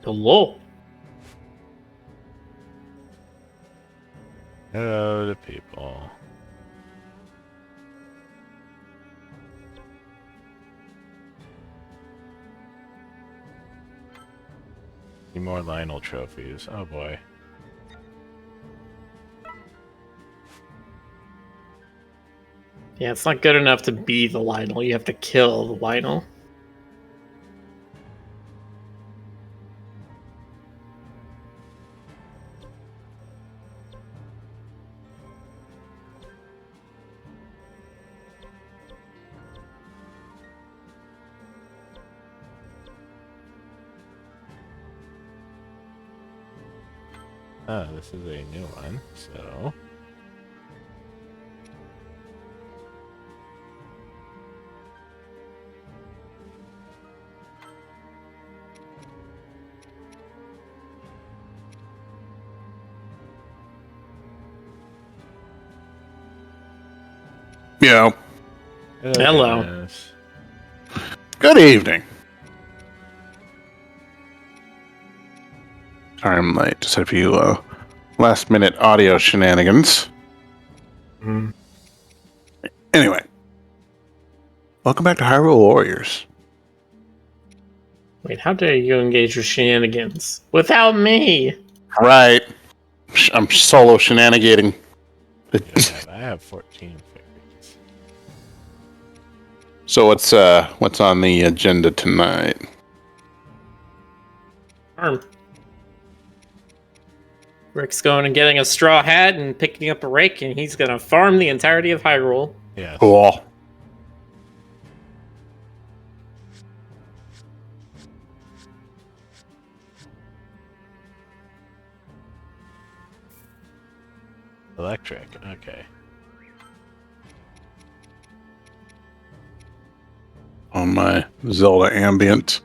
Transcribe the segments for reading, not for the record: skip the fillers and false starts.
Hello. Hello to people. Need more Lionel trophies. Oh boy. Yeah, it's not good enough to be the Lionel. You have to kill the Lionel. Oh, this is a new one, so... Yo. Hello. Dennis. Good evening. Sorry I'm late. Just had a few last minute audio shenanigans. Anyway. Welcome back to Hyrule Warriors. Wait, how dare you engage with shenanigans without me? Right. I'm solo shenanigating. I have 14 favorites. So what's on the agenda tonight? Farm. Rick's going and getting a straw hat and picking up a rake, and he's gonna farm the entirety of Hyrule. Yes. Cool. Electric. Okay. On my Zelda ambient.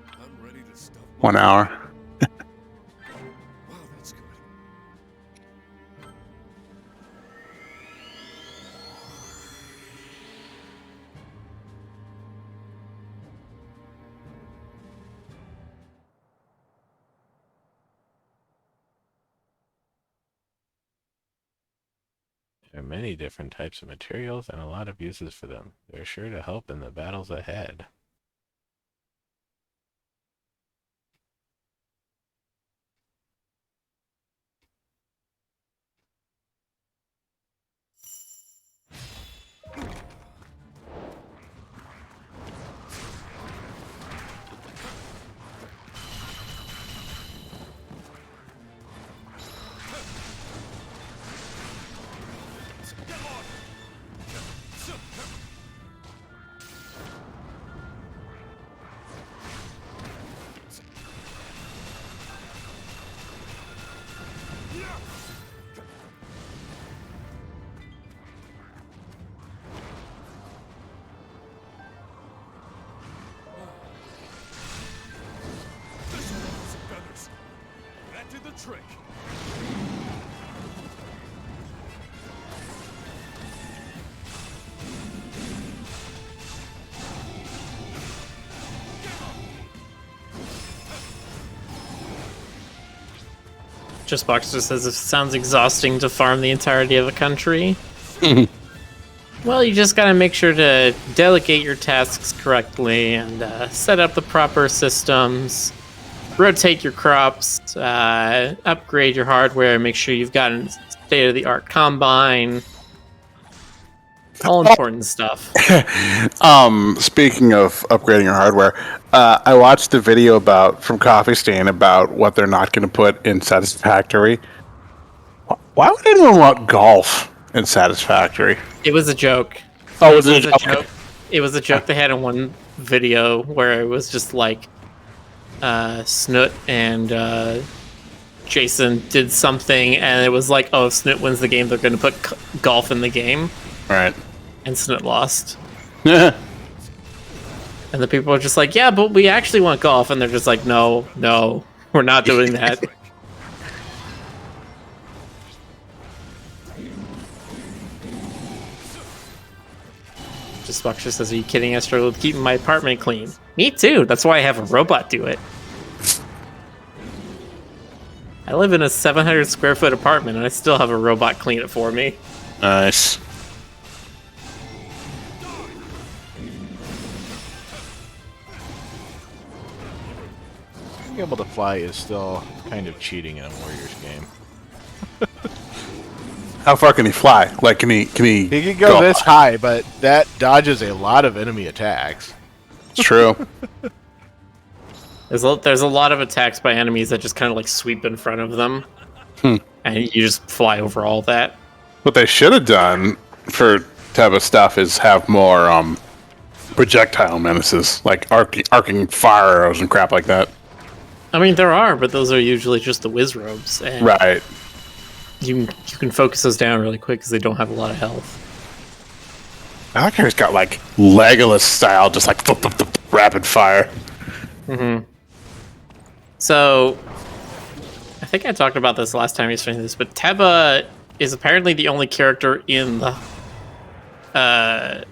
1 hour. Wow, that's good. There are many different types of materials and a lot of uses for them. They're sure to help in the battles ahead. That did the trick. Just Box just says it sounds exhausting to farm the entirety of a country. Well, you just gotta make sure to delegate your tasks correctly and set up the proper systems, rotate your crops, upgrade your hardware, make sure you've got a state-of-the-art combine. All important stuff. Speaking of upgrading your hardware, I watched the video from Coffee Stain about what they're not going to put in Satisfactory. Why would anyone want golf in Satisfactory? It was a joke. Oh, was it a joke? It was a joke they had in one video where it was just like Snoot and Jason did something, and it was like, oh, if Snoot wins the game, they're going to put golf in the game. Right. And Snoot lost. And the people are just like, yeah, but we actually want golf. And they're just like, no, we're not doing that. Just Buck just says, are you kidding? I struggle with keeping my apartment clean. Me too. That's why I have a robot do it. I live in a 700 square foot apartment, and I still have a robot clean it for me. Nice. Being able to fly is still kind of cheating in a Warriors game. How far can he fly? Like, can he? He can go this high, but that dodges a lot of enemy attacks. It's true. There's a lot of attacks by enemies that just kind of like sweep in front of them, and you just fly over all that. What they should have done for type of stuff is have more projectile menaces, like arcing fire arrows and crap like that. I mean, there are, but those are usually just the whiz robes, and Right. you can focus those down really quick because they don't have a lot of health. I like how he's got like Legolas style, just like rapid fire. So, I think I talked about this last time you streamed this, but Teba is apparently the only character in the not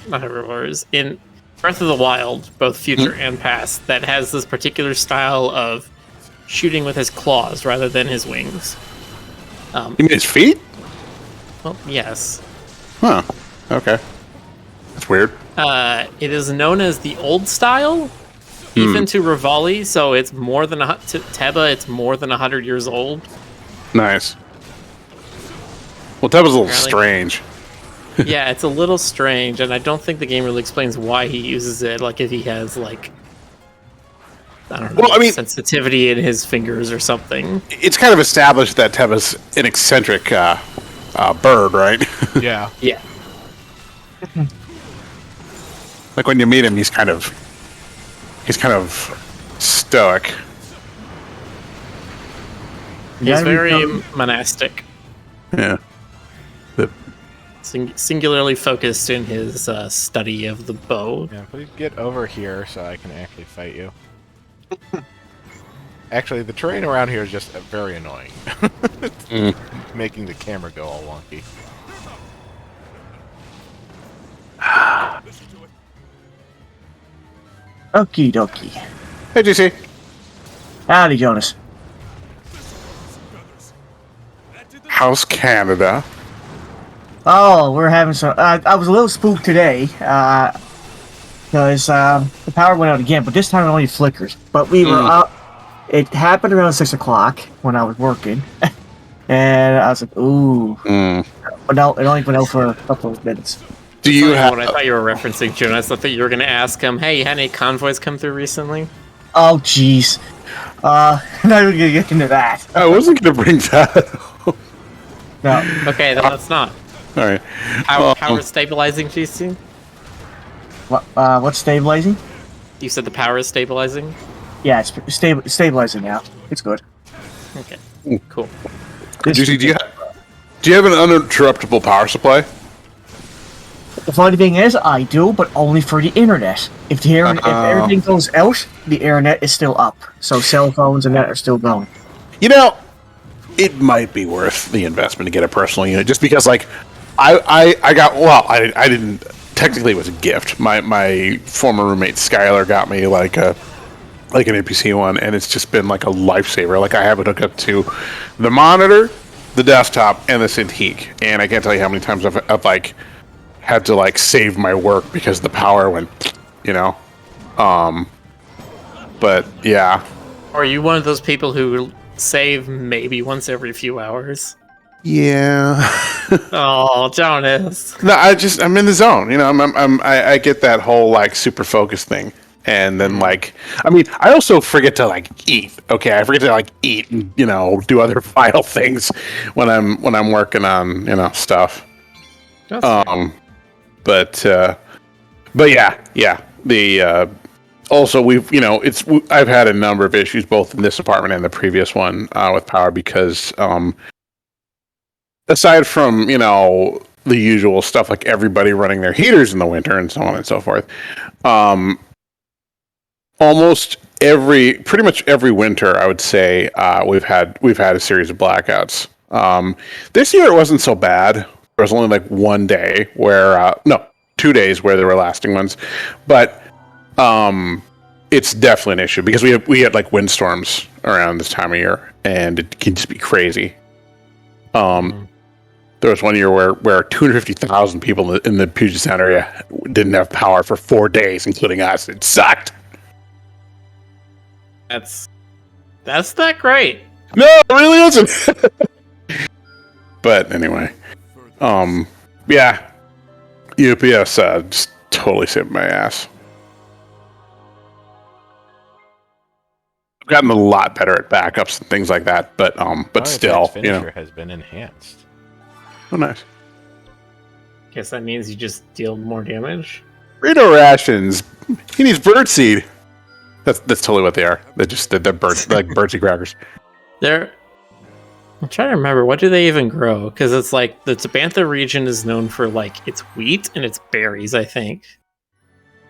Hyrule Warriors, in Breath of the Wild, both future and past, that has this particular style of shooting with his claws rather than his wings. You mean his feet? Well, yes. Huh. Okay. That's weird. It is known as the old style, even to Rivali, so it's more than to Teba. It's more than 100 years old. Nice. Well, that was a little Apparently. strange. Yeah, it's a little strange, and I don't think the game really explains why he uses it. Like if he has like, I don't know, Well, I mean- sensitivity in his fingers or something. It's kind of established that Teba's an eccentric bird, right? Yeah. Yeah. Like when you meet him, he's kind of stoic. He's very monastic, Yeah. The- singularly focused in his study of the bow. Yeah, please get over here so I can actually fight you. Actually, the terrain around here is just very annoying. Making the camera go all wonky. Okie dokie. Hey, GC. Howdy, Jonas. How's Canada? Oh, we're having some. I was a little spooked today because the power went out again, but this time it only flickers. But we were up. It happened around 6 o'clock when I was working, and I was like, "Ooh!" But no, it only went out for a couple of minutes. Do you have? What I thought you were referencing, Jonas. I thought you were going to ask him, "Hey, you had any convoys come through recently?" Oh, jeez. Not even gonna get into that. I wasn't going to bring that up. No. Okay, then let's not. All right. Power stabilizing, GC? What's stabilizing? You said the power is stabilizing? Yeah, it's stabilizing now. It's good. Okay, cool. GC, do you have an uninterruptible power supply? The funny thing is, I do, but only for the internet. If everything goes out, the internet is still up. So cell phones and that are still going. You know, it might be worth the investment to get a personal unit, just because, like, I got, well, I didn't, technically it was a gift. My former roommate Skylar got me like an NPC one, and it's just been like a lifesaver. Like, I have it hooked up to the monitor, the desktop, and the Cintiq, and I can't tell you how many times I've like had to like save my work because the power went, you know. But yeah. Are you one of those people who save maybe once every few hours? Yeah. Oh, Jonas. No, I'm in the zone. You know, I get that whole like super focus thing, and then like, I mean, I also forget to like eat. Okay, I forget to like eat and, you know, do other vital things when I'm working on, you know, stuff. That's fair. But yeah. The also I've had a number of issues both in this apartment and the previous one with power because aside from, you know, the usual stuff like everybody running their heaters in the winter and so on and so forth, pretty much every winter, I would say, we've had a series of blackouts. This year it wasn't so bad. There was only like 1 day where 2 days where there were lasting ones, but it's definitely an issue because we had like windstorms around this time of year, and it can just be crazy. There was one year where 250,000 people in the Puget Sound area didn't have power for 4 days, including us. It sucked. That's not great. No, it really isn't. But anyway, yeah, UPS just totally saved my ass. I've gotten a lot better at backups and things like that, but still, finisher has been enhanced. Oh, nice. Guess that means you just deal more damage. Burrito rations. He needs birdseed. That's totally what they are. They're bird like birdseed crackers. I'm trying to remember, what do they even grow? Because it's like the Tabantha region is known for like its wheat and its berries, I think.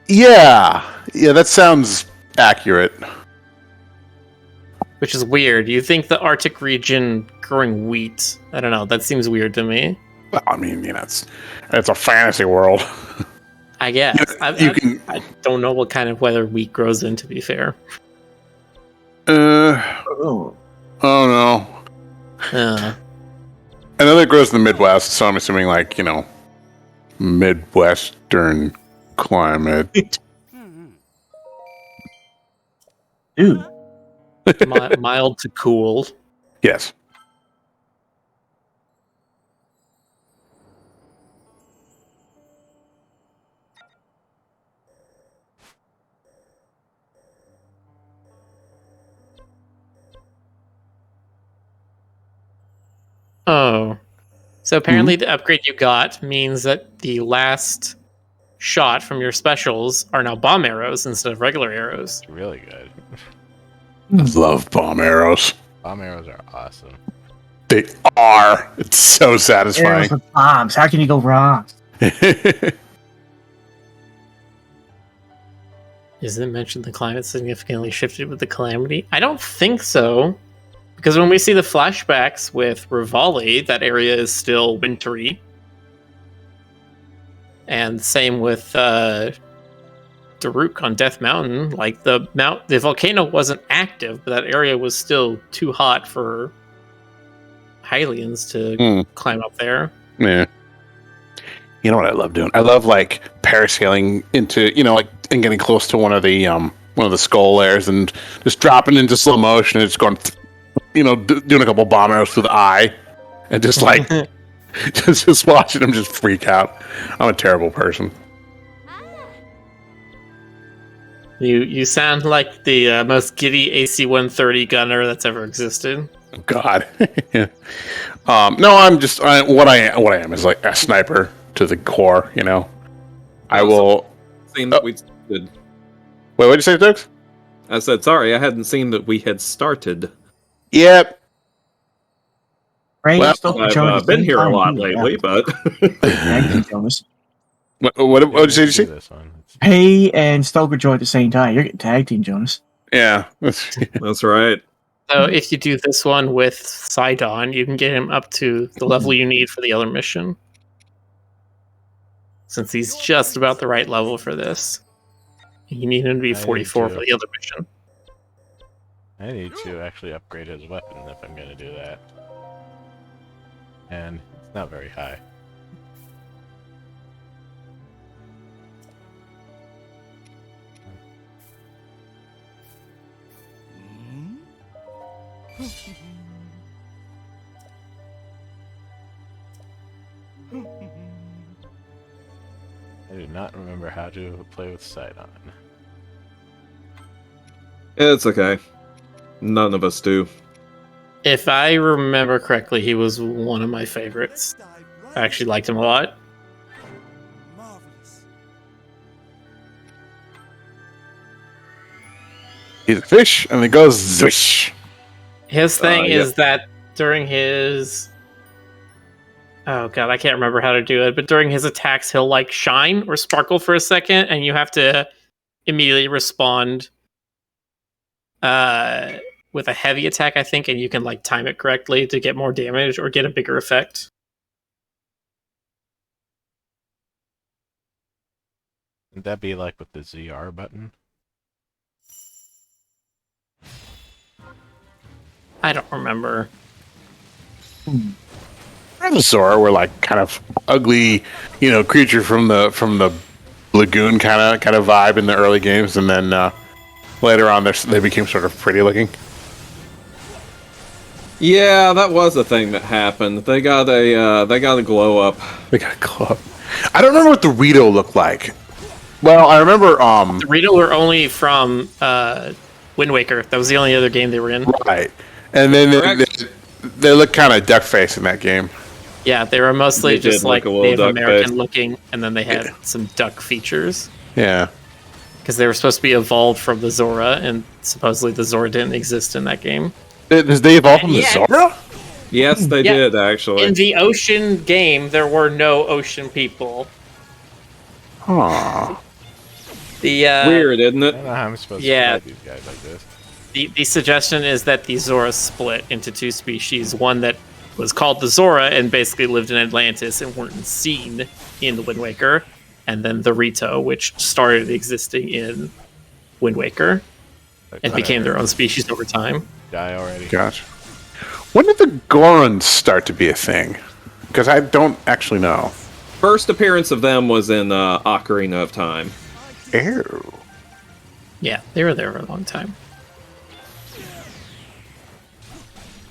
Yeah, that sounds accurate. Which is weird. You think the Arctic region growing wheat? I don't know. That seems weird to me. Well, I mean, it's a fantasy world. I guess. I don't know what kind of weather wheat grows in, to be fair. Oh no. I know that grows in the Midwest, so I'm assuming like, Midwestern climate. Dude. Mild to cool. Yes. Oh. So apparently the upgrade you got means that the last shot from your specials are now bomb arrows instead of regular arrows. It's really good. I love bomb arrows. Bomb arrows are awesome. They are. It's so satisfying. Arrows with bombs. How can you go wrong? Is it mentioned the climate significantly shifted with the Calamity? I don't think so. Because when we see the flashbacks with Rivali, that area is still wintry. And same with Daruk on Death Mountain. Like the volcano wasn't active, but that area was still too hot for Hylians to climb up there. Yeah. You know what I love doing? I love like parasailing into, and getting close to one of the skull layers and just dropping into slow motion and just going, doing a couple bomb arrows through the eye and just like just watching them just freak out. I'm a terrible person. You sound like the most giddy AC-130 gunner that's ever existed. God. Yeah. No, I'm just what I am is like a sniper to the core. I will. Seen that we did. Wait, what did you say, Dukes? I said sorry. I hadn't seen that we had started. Yep. Ray, Well, I've been here a lot lately, but Thank you, Jonas. What did you say? This one. Pay and Stoker join at the same time. You're getting tag team, Jonas. Yeah. that's right. So if you do this one with Sidon, you can get him up to the level you need for the other mission. Since he's just about the right level for this. You need him to be 44 for the other mission. I need to actually upgrade his weapon if I'm going to do that. And it's not very high. I do not remember how to play with Sidon. It's okay. None of us do. If I remember correctly, he was one of my favorites. I actually liked him a lot. Marvelous. He's a fish, and it goes zish. His thing Yeah. is that during his... Oh god, I can't remember how to do it, but during his attacks, he'll like shine or sparkle for a second, and you have to immediately respond with a heavy attack, I think, and you can like time it correctly to get more damage or get a bigger effect. Would that be like with the ZR button? I don't remember. The Zora were like kind of ugly, creature from the lagoon kind of vibe in the early games, and then later on they became sort of pretty looking. Yeah, that was a thing that happened. They got a glow up. They got a glow up. I don't remember what the Rito looked like. Well, I remember The Rito were only from Wind Waker. That was the only other game they were in. Right, and then they look kind of duck face in that game. Yeah, they were mostly They did just look like a little Native duck American face. looking, and then they had some duck features. Yeah. Because they were supposed to be evolved from the Zora, and supposedly the Zora didn't exist in that game. Does they evolve from the Yeah. Zora? Yes, they Yeah. did actually. In the ocean game, there were no ocean people. Huh. The Weird, isn't I it? don't know how I'm supposed Yeah. to fight these guys like this. The suggestion is that the Zora split into two species. One that was called the Zora and basically lived in Atlantis and weren't seen in the Wind Waker, and then the Rito, which started existing in Wind Waker and became their own species over time. Die already. Gotcha. When did the Gorons start to be a thing? Because I don't actually know. First appearance of them was in Ocarina of Time. Ew. Yeah, they were there for a long time.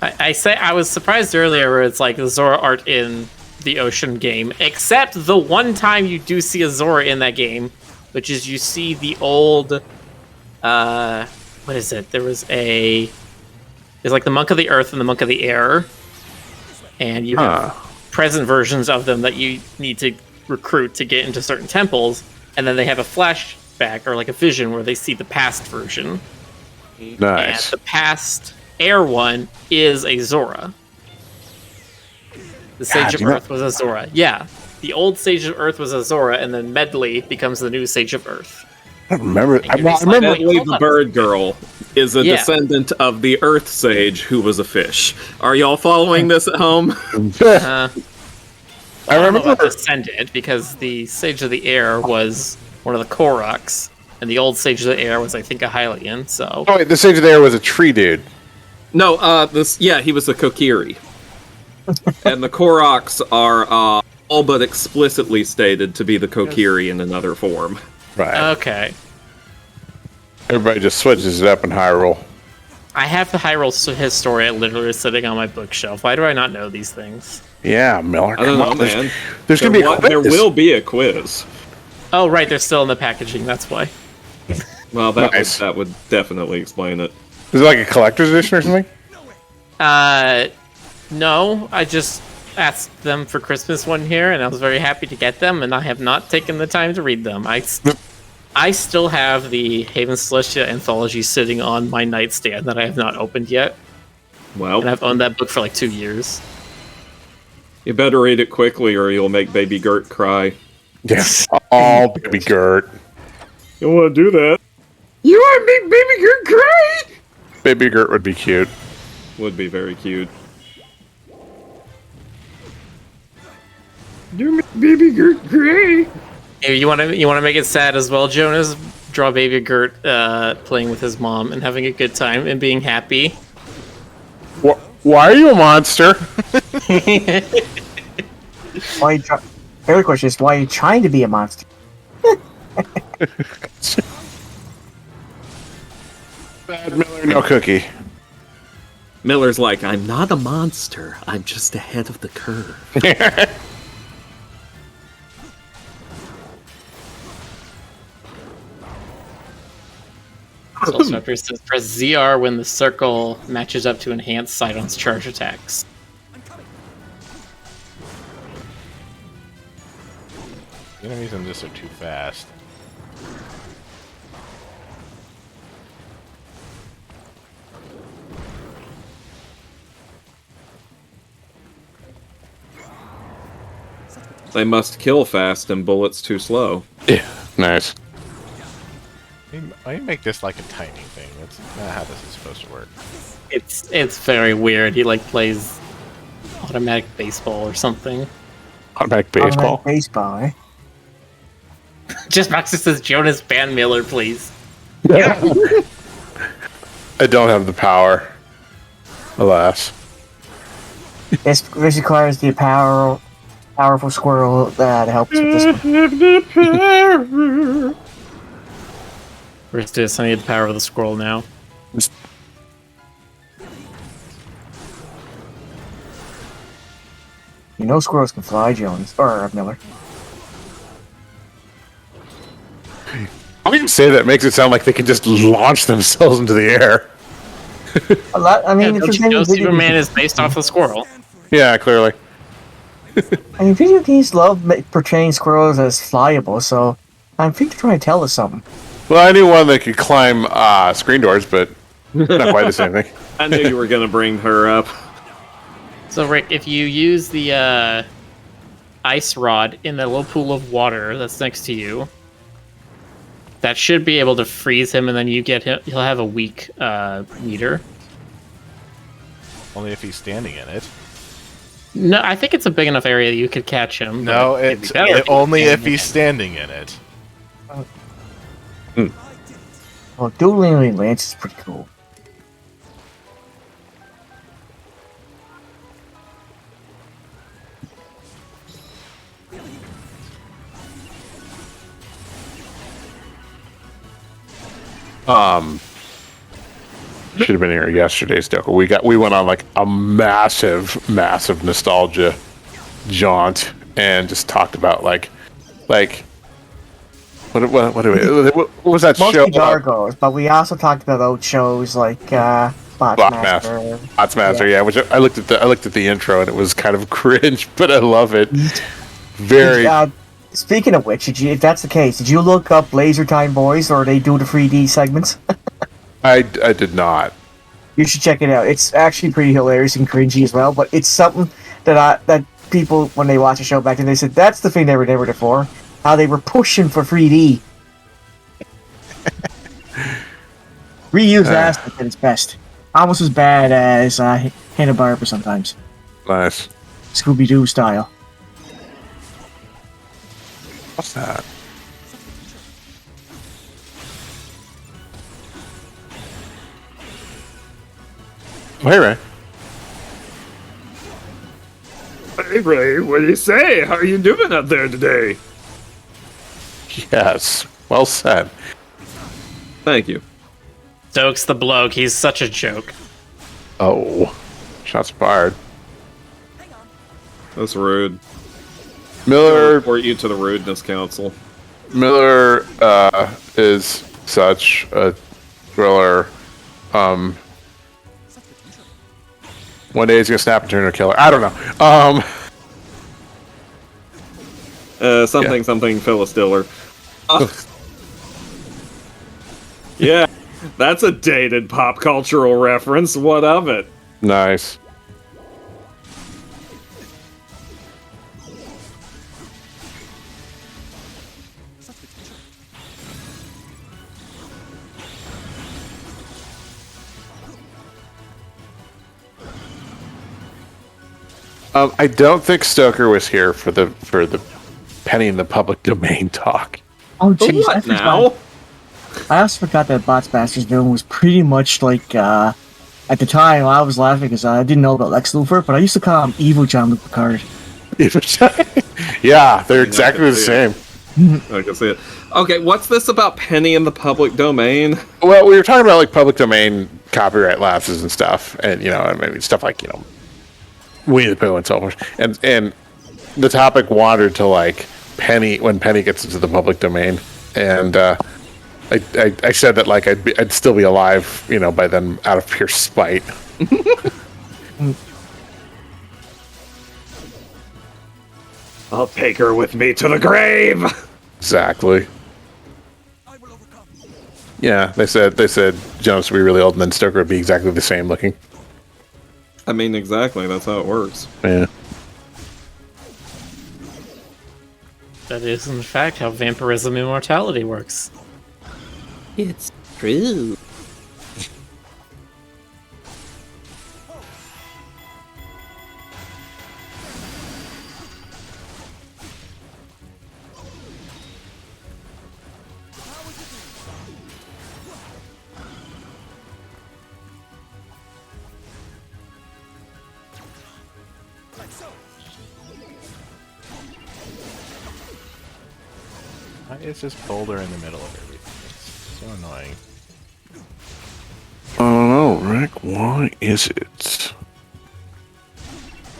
I was surprised earlier where it's like the Zora art in the ocean game, except the one time you do see a Zora in that game, which is you see the old, what is it? There's like the Monk of the Earth and the Monk of the Air, and you have present versions of them that you need to recruit to get into certain temples, and then they have a flashback or like a vision where they see the past version. Nice. And the past Air one is a Zora. The Sage of Earth was a Zora. Yeah. The old Sage of Earth was a Zora, and then Medley becomes the new Sage of Earth. I don't remember. I you're just remember. like, Medley hold the on. bird girl is a Yeah. descendant of the Earth Sage who was a fish. Are y'all following this at home? I I don't know about remember. Descended, because the Sage of the Air was one of the Koroks, and the old Sage of the Air was, I think, a Hylian, so... Oh wait, the Sage of the Air was a tree dude. No, he was a Kokiri. And the Koroks are all but explicitly stated to be the Kokiri in another form. Right. Okay. Everybody just switches it up in Hyrule. I have the Hyrule Historia literally sitting on my bookshelf. Why do I not know these things? Yeah, Miller. I don't come know, on, there's- man. There's gonna be a quiz. There will be a quiz. Oh, right, they're still in the packaging, that's why. Well, Nice. that would definitely explain it. Is it like a collector's edition or something? No, I just asked them for Christmas one year, and I was very happy to get them, and I have not taken the time to read them. I still have the Haven Celestia anthology sitting on my nightstand that I have not opened yet, and Well, I've owned that book for like 2 years. you better read it quickly or you'll make Baby Gert cry. Yes. Oh, baby Gert. You want to do that? You want to make Baby Gert cry? Baby Gert would be cute. Would be very cute. You make Baby Gert cry? Hey, you want to make it sad as well, Jonas? Draw Baby Gert playing with his mom and having a good time and being happy. Why are you a monster? Why? Fair question is, why are you trying to be a monster? Bad Miller, no cookie. Miller's like, I'm not a monster. I'm just ahead of the curve. Soulsweeper says press ZR when the circle matches up to enhance Sidon's charge attacks. The enemies in this are too fast. They must kill fast and bullets too slow. Yeah, nice. Why do you make this like a tiny thing? That's not how this is supposed to work. It's very weird. He like plays automatic baseball or something. Automatic baseball. Automatic baseball, eh? Just Max says Jonas ban Miller, please. I don't have the power. Alas. This requires the powerful squirrel that helps with this one. Where's this? I need the power of the squirrel now. You know squirrels can fly, Jones. Or Miller. How can you say that? Makes it sound like they can just launch themselves into the air. A lot, I mean, Yeah, if don't you're you know video Superman games, is based off the squirrel? Yeah, clearly. I mean, video games love portraying squirrels as flyable, so I think they're trying to tell us something. Well, I knew one that could climb screen doors, but not quite the same thing. I knew you were gonna bring her up. So, Rick, if you use the ice rod in the little pool of water that's next to you, that should be able to freeze him, and then you get him. He'll have a weak meter. Only if he's standing in it. No, I think it's a big enough area that you could catch him. No, but it'd be it's better if he was only if standing he's standing in it. Well, dueling Lance is pretty cool. Should have been here yesterday, Stoker. We went on like a massive nostalgia jaunt and just talked about like what was that Mostly show? Gargoyles, but we also talked about old shows like Botsmaster. Botsmaster. Botsmaster, yeah. Which I looked at the intro and it was kind of cringe, but I love it. Very. Speaking of which, if that's the case, did you look up Laser Time Boys, or they do the 3D segments? I did not. You should check it out. It's actually pretty hilarious and cringy as well, but it's something that people, when they watch a show back then, they said that's the thing they were never there for. How they were pushing for 3D. Reused aspect at its best. Almost as bad as Hanna-Barbera sometimes. Nice. Scooby-Doo style. What's that? Oh, hey, Ray. Hey Ray, what do you say? How are you doing out there today? Yes. Well said. Thank you. Stokes the bloke. He's such a joke. Oh. Shots fired. That's rude. I'll Miller report you to the rudeness council. is such a thriller. One day he's gonna snap and turn into a killer. I don't know. Something Phyllis Diller. Yeah, that's a dated pop cultural reference. What of it? Nice. I don't think Stoker was here for the penny in the public domain talk. Oh, The jeez. what now? I also forgot that Botsmaster's villain was pretty much like, at the time, I was laughing because I didn't know about Lex Luthor, but I used to call him Evil Jean-Luc Picard. Yeah, they're exactly the same. I can see it. Okay, what's this about penny in the public domain? Well, we were talking about like public domain copyright lapses and stuff, and maybe stuff like Winnie the Pooh and so forth. And the topic wandered to like Penny when Penny gets into the public domain, and I said that like I'd still be alive, by then out of pure spite. I'll take her with me to the grave. Exactly. Yeah, they said Jonas would be really old, and then Stoker would be exactly the same looking. I mean, exactly. That's how it works. Yeah. That is, in fact, how vampirism immortality works. It's true. Why is this boulder in the middle of everything? It's so annoying. I don't know, Rick. Why is it?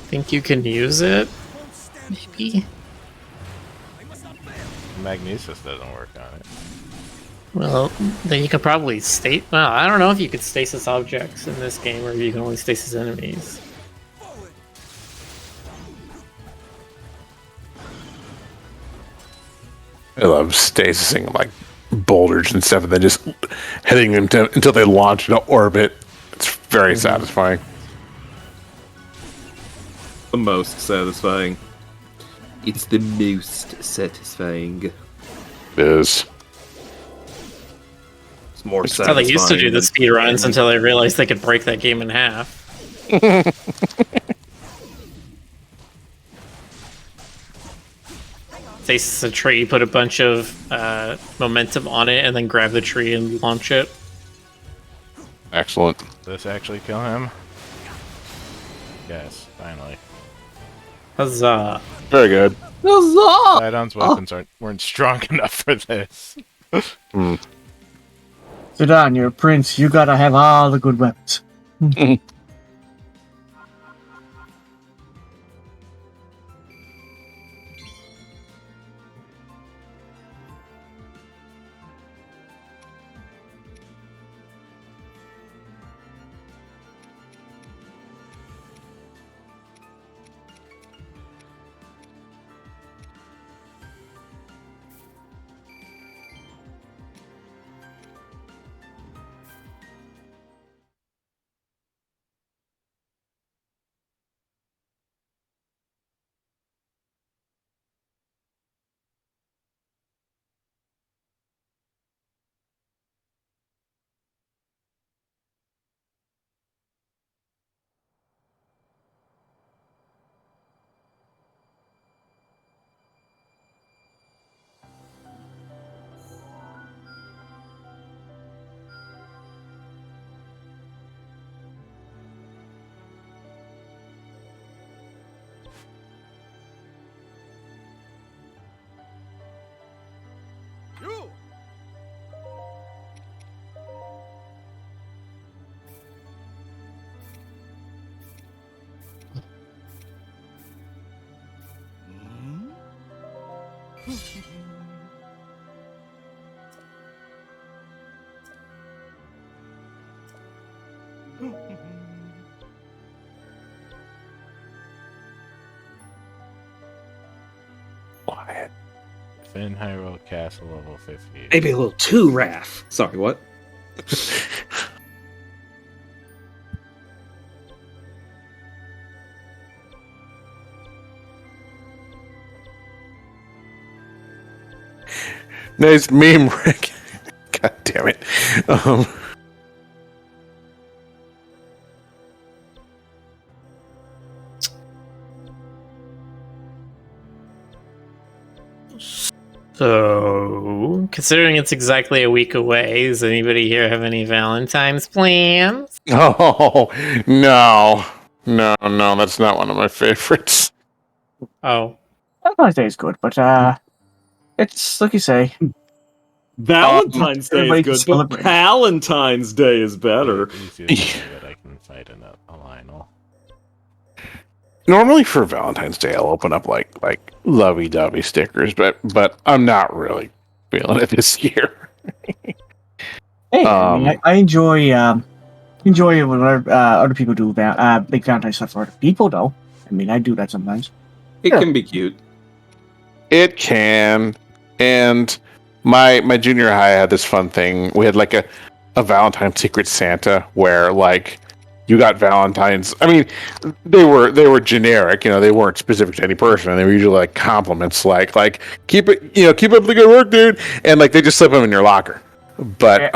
Think you can use it? Maybe. Magnesis doesn't work on it. Well, then you could probably state. Well, I don't know if you could stasis objects in this game, or if you can only stasis enemies. I love stasising like boulders and stuff, and then just hitting them until they launch into orbit. It's very satisfying. The most satisfying. It's the most satisfying. It is. It's more That's how satisfying. they used to do the than- speedruns until they realized they could break that game in half. Stasis a tree, put a bunch of momentum on it, and then grab the tree and launch it. Excellent. Does this actually kill him? Yes, finally. Huzzah. Very good. Sidon's weapons weren't strong enough for this. Zidane, you're a prince. You gotta have all the good weapons. You! Quiet. Finn Hyrule Castle level 50. Maybe a little too Raph. Sorry, what? Nice meme, Rick. God damn it. So, considering it's exactly a week away, does anybody here have any Valentine's plans? Oh, no. No, that's not one of my favorites. Oh, Valentine's Day is good, but it's like you say. Valentine's Day everybody is can good, but celebrate. Valentine's Day is better. Easiest way that I can fight a Lionel. Normally for Valentine's Day, I'll open up like lovey-dovey stickers, but I'm not really feeling it this year. Hey, I enjoy it when other people do big Valentine's stuff for other people, though. I mean, I do that sometimes. It Yeah. can be cute. It can. And my junior high had this fun thing. We had like a Valentine's Secret Santa where like you got Valentine's. I mean, they were generic, they weren't specific to any person. They were usually like compliments like keep up the good work, dude. And like they just slip them in your locker. But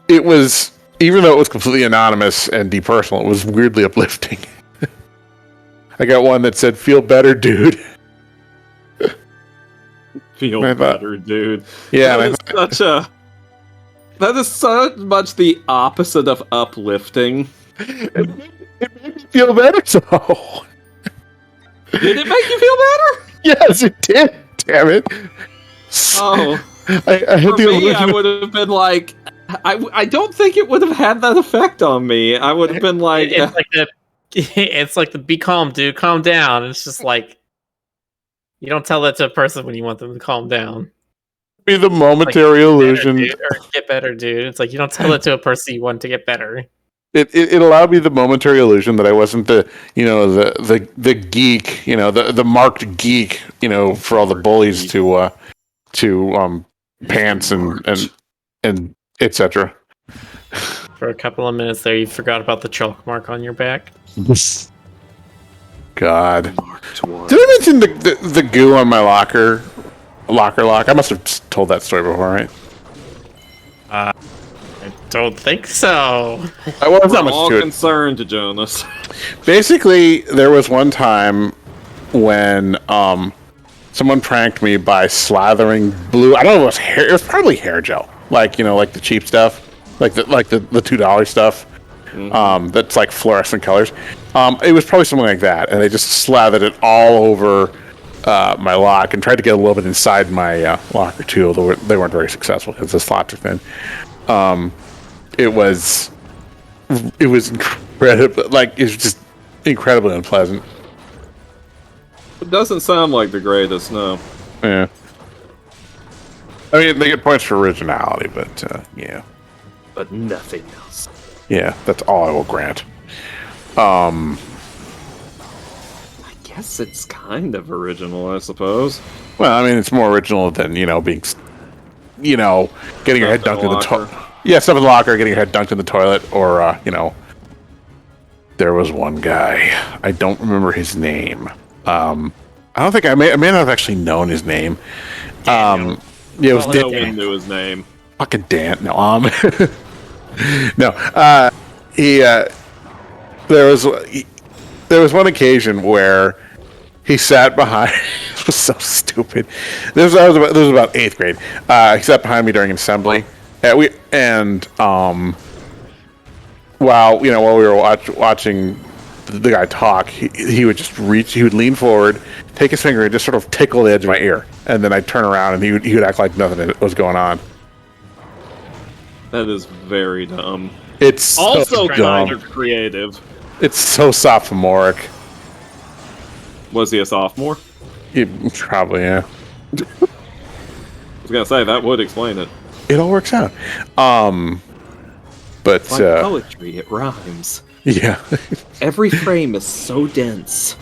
it was, even though it was completely anonymous and depersonal, it was weirdly uplifting. I got one that said, "Feel better, dude." Feel I thought- better, dude. Yeah, That is so much the opposite of uplifting. It made me feel better, so. Did it make you feel better? Yes, it did. Damn it. Oh, I had for the me, I illusion. would have been like, I don't think it would have had that effect on me. I would have been like, It's like the it's like the be calm, dude, calm down. It's just like you don't tell that to a person when you want them to calm down. Be the momentary illusion. Better, dude, or get better, dude. It's like you don't tell it to a person you want to get better. It allowed me the momentary illusion that I wasn't the geek, the marked geek, for all the bullies to pants and etc. For a couple of minutes there, you forgot about the chalk mark on your back. God, did I mention the goo on my locker lock? I must have told that story before, right? I don't think so. I was we're not much all to it. concerned, Jonas. Basically, there was one time when someone pranked me by slathering blue. I don't know if it was hair. It was probably hair gel, like the cheap stuff, like the $2 stuff. That's like fluorescent colors. It was probably something like that, and they just slathered it all over my lock and tried to get a little bit inside my locker too. Although they weren't very successful because the slots are thin. It was incredible. Like, it was just incredibly unpleasant. It doesn't sound like the greatest, no. Yeah. I mean, they get points for originality, but yeah. But nothing else. Yeah, that's all I will grant. I guess it's kind of original, I suppose. Well, I mean, it's more original than, being, getting your head dunked in the toilet. Yeah, stuff in the locker, getting your head dunked in the toilet, or, there was one guy. I don't remember his name. I don't think I may not have actually known his name. Yeah, it was No one knew his name. fucking Dan. No, no. There was one occasion where he sat behind. It was so stupid. This was about 8th grade. He sat behind me during assembly. While we were watching the guy talk, he would just reach. He would lean forward, take his finger, and just sort of tickle the edge of my ear, and then I'd turn around and he would act like nothing was going on. That is very dumb. It's Also so kind dumb. of creative. It's so sophomoric. Was he a sophomore? Probably, yeah. I was gonna say, that would explain it. It all works out. But Like poetry, it rhymes. yeah. Every frame is so dense.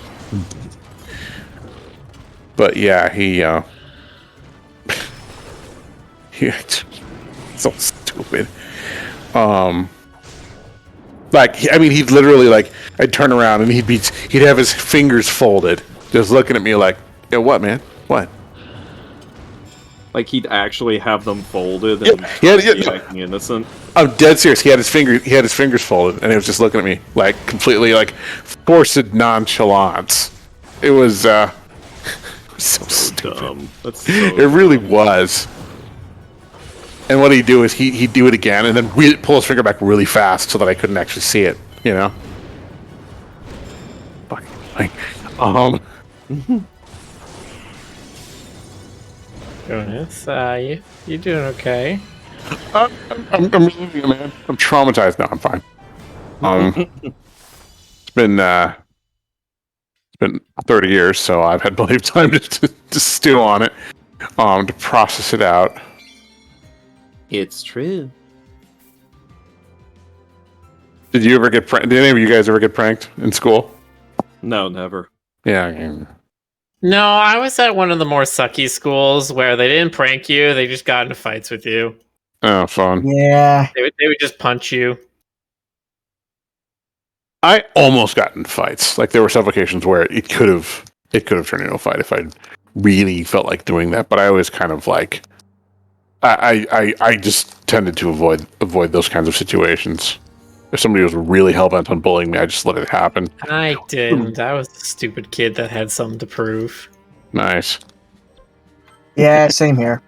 But yeah, he so stupid. He'd literally, like, I'd turn around and he'd have his fingers folded, just looking at me like, "Yeah, what, man? What?" Like, he'd actually have them folded and Yeah, be acting innocent. I'm dead serious. He had his fingers folded, and he was just looking at me like completely, like, forced nonchalance. It was so stupid. Dumb. That's so It really was. And what he'd do is he'd do it again, and then pull his finger back really fast so that I couldn't actually see it. Fucking like, Jonas, you doing okay? I'm losing it, man. I'm traumatized now. I'm fine. It's been 30 years, so I've had plenty of time to stew on it, to process it out. It's true. Did you ever get pranked? Did any of you guys ever get pranked in school? No, never. Yeah. No, I was at one of the more sucky schools where they didn't prank you; they just got into fights with you. Oh, fun. Yeah. They would just punch you. I almost got in fights. Like, there were several occasions where it could have turned into a fight if I really felt like doing that. But I always kind of like, I just tended to avoid those kinds of situations. If somebody was really hell-bent on bullying me, I just let it happen. I didn't. I was the stupid kid that had something to prove. Nice. Yeah, same here.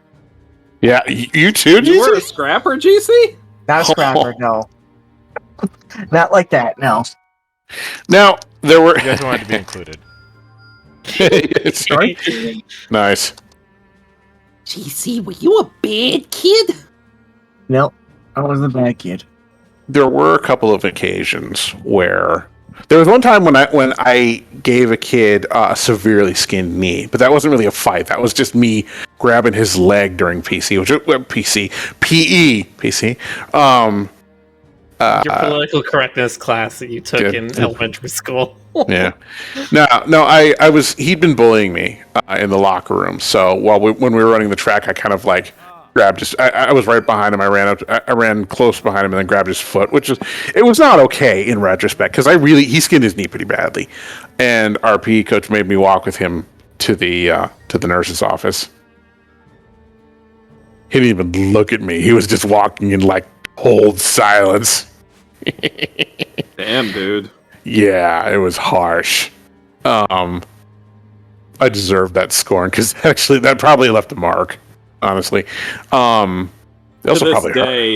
Yeah, you too, You were a GC? scrapper, GC? Not a scrapper, no. Not like that, no. Now there were You guys wanted to be included. Sorry? Nice. GC, were you a bad kid? No, I wasn't a bad kid. There were a couple of occasions where there was one time when I gave a kid a severely skinned knee, but that wasn't really a fight. That was just me grabbing his leg during PE. Your political correctness class that you took in elementary school. Yeah. No. He'd been bullying me in the locker room. So when we were running the track, I kind of like grabbed his. I was right behind him. I ran close behind him and then grabbed his foot, it was not okay in retrospect because he skinned his knee pretty badly, and our PE coach made me walk with him to the nurse's office. He didn't even look at me. He was just walking in like cold silence. Damn, dude. Yeah, it was harsh. I deserved that scorn because actually that probably left a mark. Honestly, to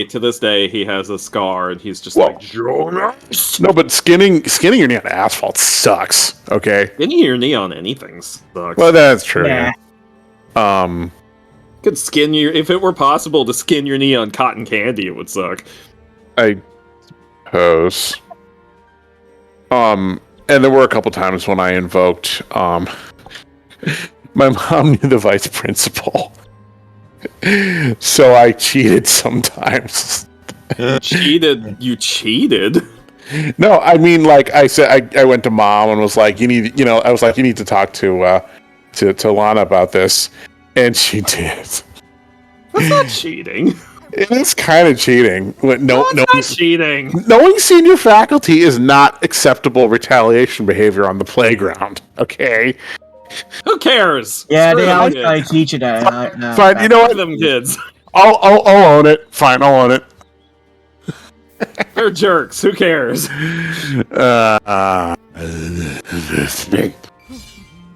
this day, he has a scar, and he's just like, Jonas. No, but skinning your knee on asphalt sucks. Okay, Skinning your knee on anything sucks. well that's true. Yeah. Yeah. Could skin your if it were possible to skin your knee on cotton candy, it would suck. I suppose. And there were a couple times when I invoked my mom knew the vice principal. So I cheated sometimes. You cheated? No, I mean, like I said, I went to mom and was like, you need to talk to Lana about this, and she did. That's not cheating. It is kind of cheating. Not cheating. Knowing senior faculty is not acceptable retaliation behavior on the playground. Okay. Who cares? Yeah, Screw they them always kids. try to teach you that. Fine, you know Screw what? them kids. I'll own it. Fine, I'll own it. They're jerks. Who cares? That's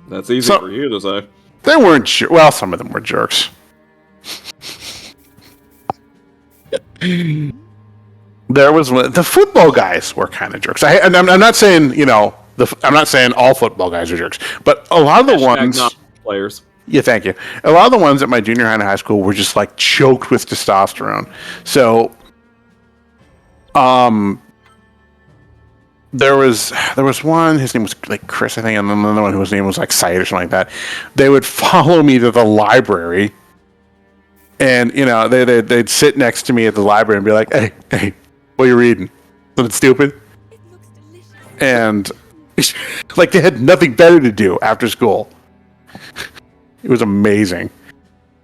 That's easy for you to say. They weren't well, some of them were jerks. There was the football guys were kind of jerks. I'm not saying I'm not saying all football guys are jerks, but a lot of the ones. Not players. Yeah, thank you. A lot of the ones at my junior high and high school were just like choked with testosterone. So, there was one. His name was like Chris, I think, and then another one whose name was like Syed or something like that. They would follow me to the library, and they'd sit next to me at the library and be like, "Hey, what are you reading? Something stupid?" And like they had nothing better to do after school. It was amazing.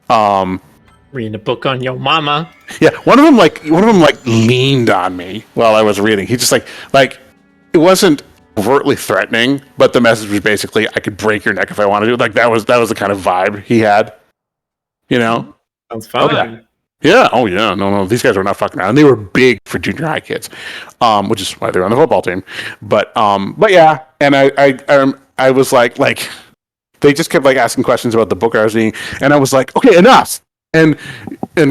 Reading a book on your mama. Yeah, one of them leaned on me while I was reading. He just like it wasn't overtly threatening, but the message was basically I could break your neck if I wanted to. Like that was the kind of vibe he had. Sounds fun. Oh, yeah. Oh yeah. No. These guys were not fucking around. And they were big for junior high kids, which is why they were on the football team. But yeah. And I was like they just kept like asking questions about the book I was reading, and I was like, okay, enough. And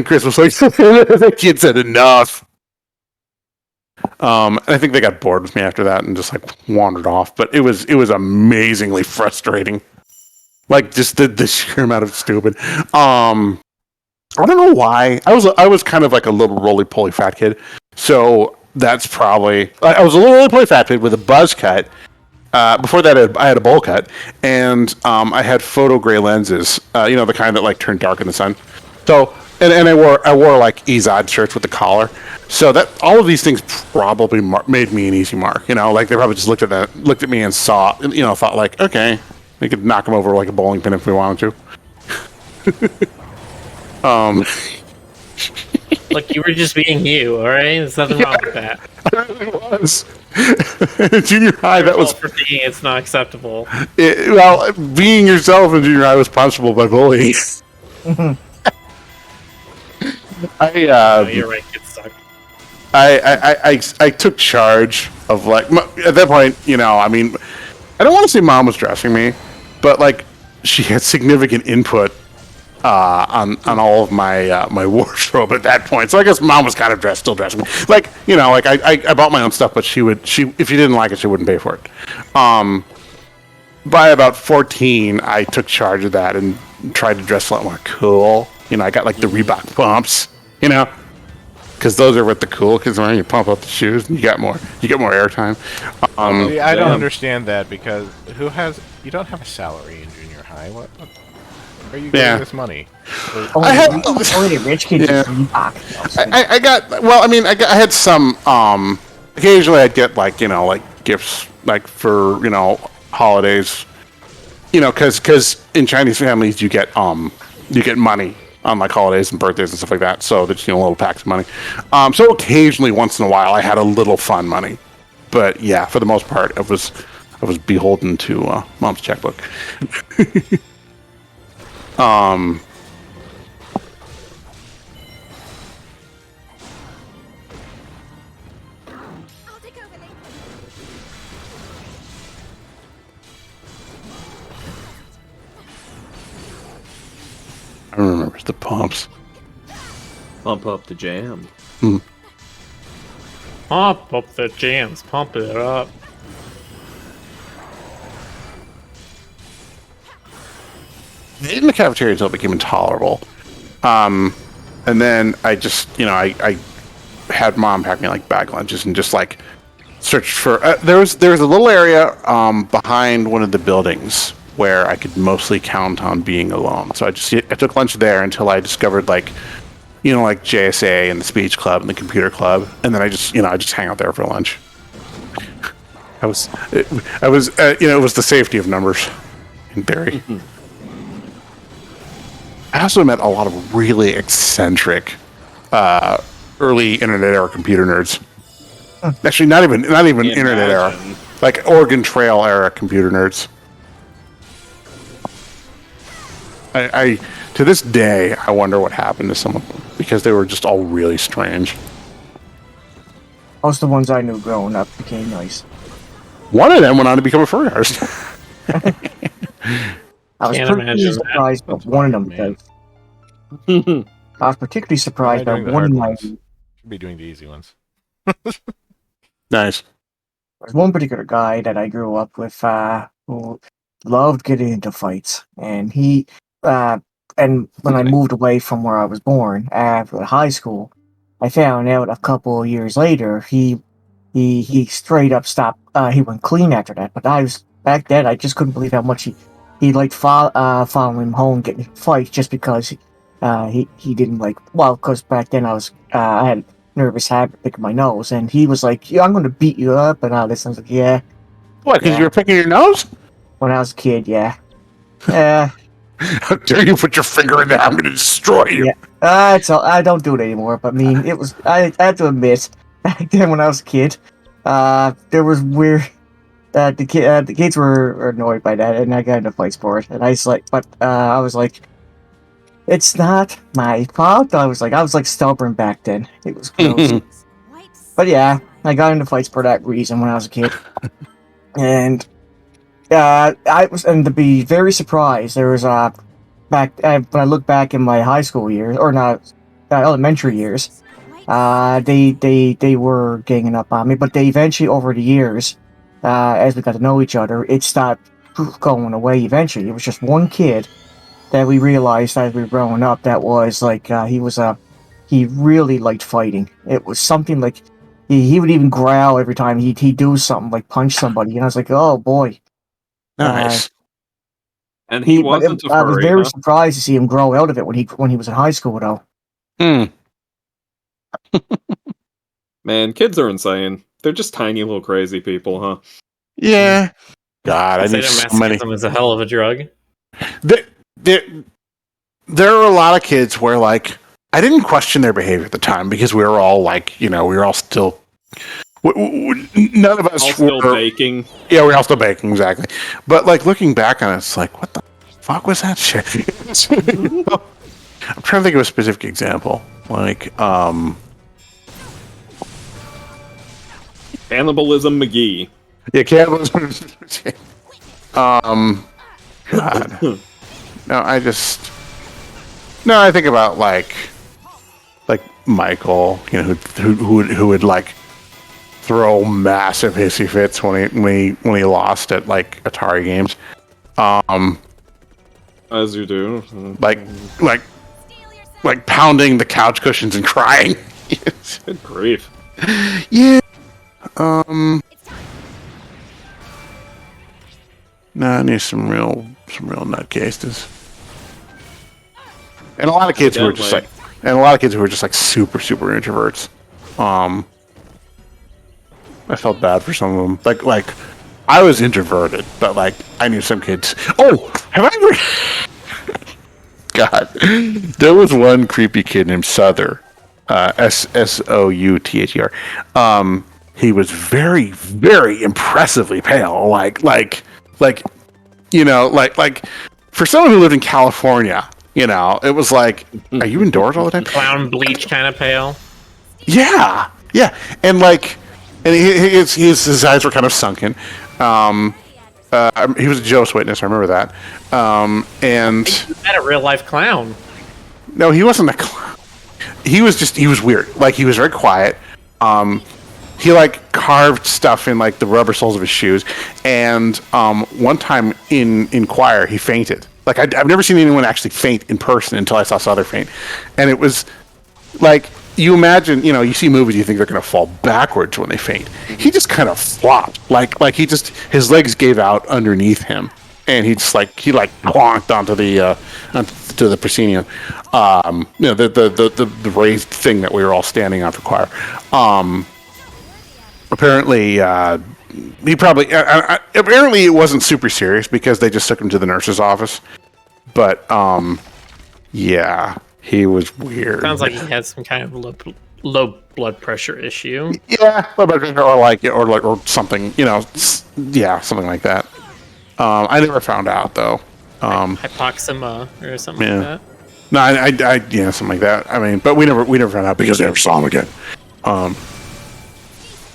Chris was like, the kid said enough. And I think they got bored with me after that and just like wandered off. But it was amazingly frustrating. Like just the sheer amount of stupid. I don't know why. I was kind of like a little roly-poly fat kid. So that's probably I was a little roly-poly fat kid with a buzz cut. Before that, I had a bowl cut, and I had photo gray lenses. The kind that like turn dark in the sun. So, and I wore like Izod shirts with the collar. So that all of these things probably made me an easy mark. Like they probably just looked at me and saw, thought like, okay, we could knock him over like a bowling pin if we wanted to. Look, you were just being you, all right? There's nothing wrong with that. I really was. In junior high, that was for being it's not acceptable. Being yourself in junior high was punishable by bullying. You're right. Kids suck. I took charge of like at that point. I don't want to say mom was dressing me, but like she had significant input on all of my my wardrobe at that point. So I guess mom was kind of still dressing me. Like, you know, like I bought my own stuff, but she if she didn't like it, she wouldn't pay for it. By about 14, I took charge of that and tried to dress a lot more cool. You know, I got like the Reebok pumps, you know, because those are what the cool. Because when you pump up the shoes, you get more airtime. See, I don't understand that because you don't have a salary in junior high. What are you getting this money? Only rich kids use Reebok. I got, well, I mean, I had some, occasionally I'd get like, you know, like gifts like for, you know, holidays, you know, because in Chinese families you get money on like holidays and birthdays and stuff like that, so that's, you know, little packs of money. So occasionally, once in a while, I had a little fun money, but yeah, for the most part, I was beholden to mom's checkbook. I remember the pumps. Pump up the jam. Pump up the jams, pump it up. In the cafeteria until it became intolerable. And then I just, you know, I had mom pack me like bag lunches and just like searched for. There was a little area behind one of the buildings where I could mostly count on being alone. So I took lunch there until I discovered like, you know, like JSA and the speech club and the computer club, and then I just hang out there for lunch. It was the safety of numbers, in theory. I also met a lot of really eccentric early internet era computer nerds. Actually, not even internet era, like Oregon Trail era computer nerds. I to this day I wonder what happened to some of them because they were just all really strange. Most of the ones I knew growing up became nice. One of them went on to become a furry artist. I was Can't pretty imagine surprised by one of them. Man. Because I was particularly surprised by Doing the one of hard my. ones. Should be doing the easy ones. Nice. There's one particular guy that I grew up with who loved getting into fights, and and when I moved away from where I was born after high school, I found out a couple of years later he straight up stopped. He went clean after that. But back then I just couldn't believe how much he liked following him home, getting in fights just because he didn't like. Well, because back then I had a nervous habit of picking my nose, and he was like, "Yeah, I'm going to beat you up," and all this. I was like, "Yeah." What? Because you were picking your nose? When I was a kid, yeah. How dare you put your finger in there? I'm going to destroy you. Yeah. I don't do it anymore, but I mean, it was. I have to admit, back then when I was a kid, there was weird. The kids were annoyed by that, and I got into fights for it. And I was like, it's not my fault. I was like stubborn back then. It was gross. But yeah, I got into fights for that reason when I was a kid, and to be very surprised, there was when I look back in my high school years, or not, elementary years, they were ganging up on me, but they eventually, over the years, as we got to know each other, it stopped going away eventually. It was just one kid that we realized as we were growing up that was like, he really liked fighting. It was something like, he would even growl every time he'd do something, like punch somebody, and I was like, oh boy. Nice. And he wasn't a furry, I was very surprised to see him grow out of it when he was in high school, though. Man, kids are insane. They're just tiny little crazy people, huh? Yeah. God, I knew so many. Sadomasochism is a hell of a drug. There are a lot of kids where, like, I didn't question their behavior at the time because we were all like, you know, we were all still. None of us all still baking. Yeah, we're all still baking, exactly. But like looking back on it, it's like, what the fuck was that shit? I'm trying to think of a specific example. Like, Cannibalism McGee. Yeah, cannibalism. God. No, No, I think about like Michael, you know, who would like throw massive hissy fits when he lost at like Atari games. As you do. Like pounding the couch cushions and crying. Good grief. Yeah. No, I need some real nutcases. And a lot of kids who were just like, super introverts. I felt bad for some of them. Like I was introverted, but like I knew some kids. Oh, have I ever? God, there was one creepy kid named Souther, Souther. He was very, very impressively pale. Like you know, like for someone who lived in California, you know, it was like, are you indoors all the time? Clown bleach kind of pale. Yeah, and like, and his eyes were kind of sunken. He was a Jehovah's Witness. I remember that. And He had a real life clown. no, he wasn't a clown. He was weird. Like he was very quiet. He like carved stuff in like the rubber soles of his shoes. And one time in choir, he fainted. Like I've never seen anyone actually faint in person until I saw Souther faint. And it was like, you imagine, you know, you see movies, you think they're going to fall backwards when they faint. He just kind of flopped. Like his legs gave out underneath him, and he plonked onto the proscenium. You know, the raised thing that we were all standing on for choir. Apparently, apparently it wasn't super serious because they just took him to the nurse's office. But yeah. He was weird. Sounds like he had some kind of low blood pressure issue. Yeah, low blood pressure, or something. You know, yeah, something like that. I never found out though. Hypoxema or something like that. No, I yeah, something like that. I mean, but we never found out because I never saw him again. No,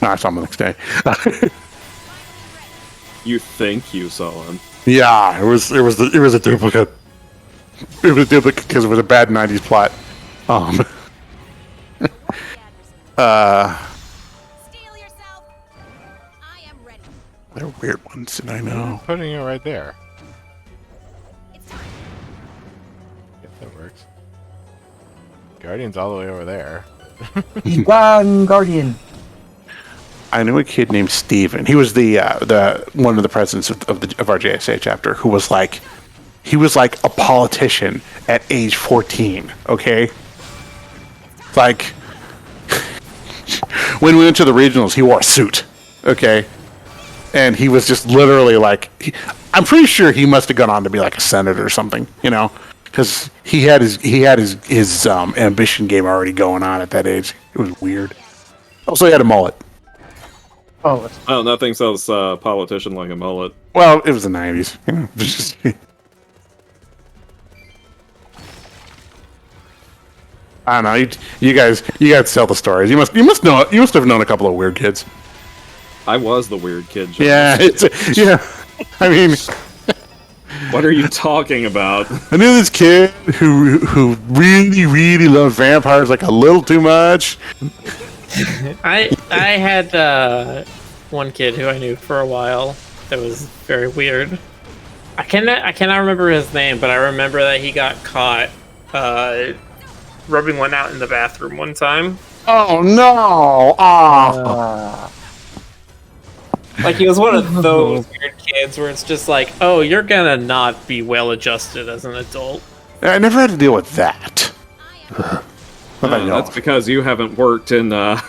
I saw him the next day. You think you saw him? Yeah, it was a duplicate. It was a duplicate because it was a bad '90s plot. Steel yourself. I am ready. They're weird ones, and I know. Putting it right there. It's time. If that works. Guardian's all the way over there. One Guardian. I knew a kid named Steven. He was the one of the presidents of our JSA chapter who was like. He was like a politician at age 14, okay? Like, when we went to the regionals, he wore a suit, okay? And he was just literally like, I'm pretty sure he must have gone on to be like a senator or something, you know? Because he had his ambition game already going on at that age. It was weird. Also, he had a mullet. Oh, Nothing sells politician like a mullet. Well, it was the 90s, you know? It was just... I don't know. You guys tell the stories. You must have known a couple of weird kids. I was the weird kid. Jonas. Yeah, yeah. I mean, what are you talking about? I knew this kid who really loved vampires like a little too much. I had one kid who I knew for a while that was very weird. I cannot remember his name, but I remember that he got caught rubbing one out in the bathroom one time. Oh no! Ah. Like he was one of those weird kids where it's just like, oh, you're gonna not be well adjusted as an adult. I never had to deal with that. That's because you haven't worked in the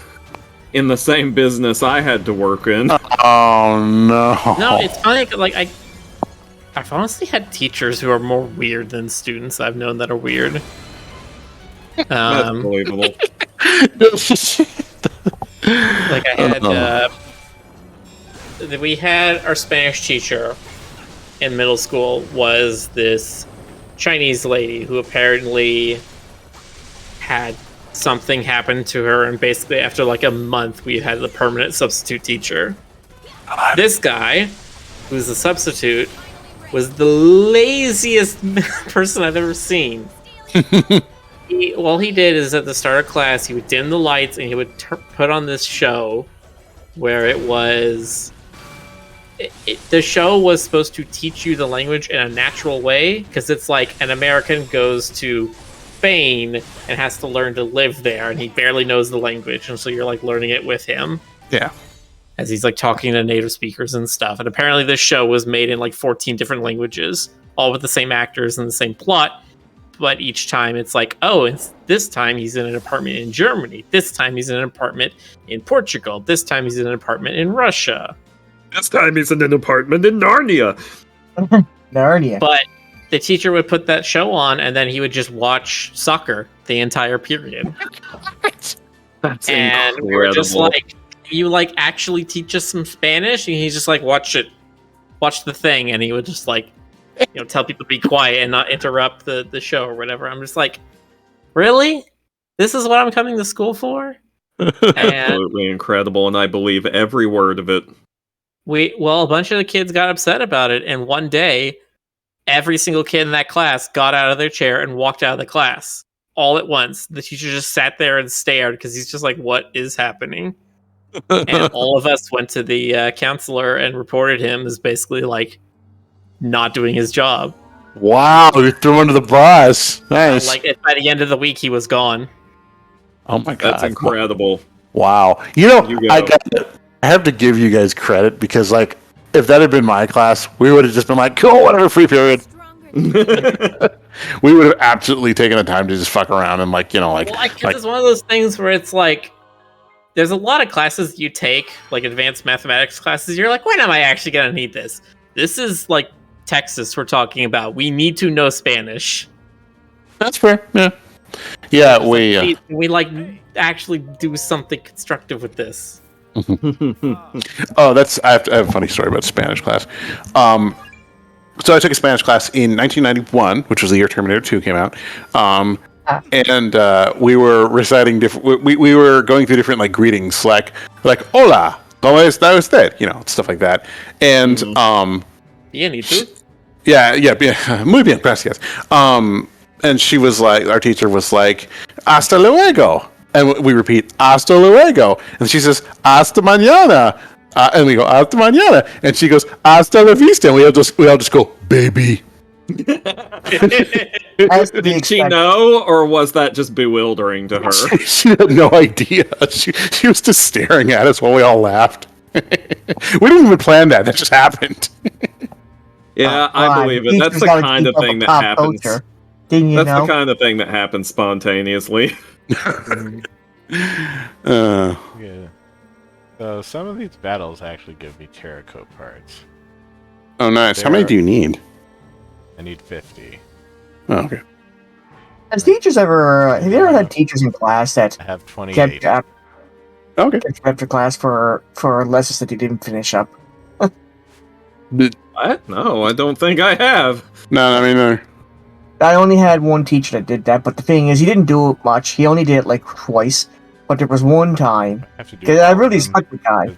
same business I had to work in. Oh no! No, it's funny. Like I've honestly had teachers who are more weird than students I've known that are weird. That's unbelievable. Like I had, we had our Spanish teacher in middle school was this Chinese lady who apparently had something happen to her, and basically after like a month we had the permanent substitute teacher. This guy, who's the substitute, was the laziest person I've ever seen. All he did is at the start of class, he would dim the lights and he would put on this show where it was. The show was supposed to teach you the language in a natural way, because it's like an American goes to Spain and has to learn to live there, and he barely knows the language, and so you're like learning it with him. Yeah. As he's like talking to native speakers and stuff. And apparently this show was made in like 14 different languages, all with the same actors and the same plot. But each time it's like, this time he's in an apartment in Germany. This time he's in an apartment in Portugal. This time he's in an apartment in Russia. This time he's in an apartment in Narnia. Narnia. But the teacher would put that show on, and then he would just watch soccer the entire period. That's and incredible. we were just like, you like actually teach us some Spanish? And he's just like, watch the thing, and he would just like, tell people to be quiet and not interrupt the show or whatever. I'm just like, really? This is what I'm coming to school for? Absolutely incredible, and I believe every word of it. A bunch of the kids got upset about it, and one day, every single kid in that class got out of their chair and walked out of the class all at once. The teacher just sat there and stared because he's just like, what is happening? And all of us went to the counselor and reported him as basically like not doing his job. Wow, you threw him under the bus. Nice. Like by the end of the week, he was gone. Oh my god, That's incredible. Wow. I have to give you guys credit, because like if that had been my class, we would have just been like, cool, whatever, free period. We would have absolutely taken the time to just fuck around and it's one of those things where it's like, there's a lot of classes you take, like advanced mathematics classes. You're like, when am I actually going to need this? This is like Texas we're talking about. We need to know Spanish. That's fair. Yeah. Yeah, we like actually do something constructive with this. I have a funny story about Spanish class. So I took a Spanish class in 1991, which was the year Terminator 2 came out. And we were reciting different. We were going through different greetings, like "Hola, cómo está usted?" Stuff like that. And Bien, ¿y tú? yeah, muy bien, gracias. And she was like, our teacher was like, "Hasta luego," and we repeat, "Hasta luego," and she says, "Hasta mañana." And we go, "Hasta mañana," and she goes, "Hasta la vista," and we all just go, "Baby." Did she know, or was that just bewildering to her? She had no idea. She was just staring at us while we all laughed. We didn't even plan that. That just happened. Yeah, I believe it. That's the kind of thing that happens. Didn't you know? That's the kind of thing that happens spontaneously. Yeah. So some of these battles actually give me Terracotta parts. Oh, nice. How many do you need? I need 50. Oh, okay. Have you ever had teachers in class that I have 28. kept Okay. after class for lessons that they didn't finish up? What? No, I don't think I have. No, I mean, no. I only had one teacher that did that, but the thing is, he didn't do it much. He only did it twice. But there was one time, because I really stuck the guy.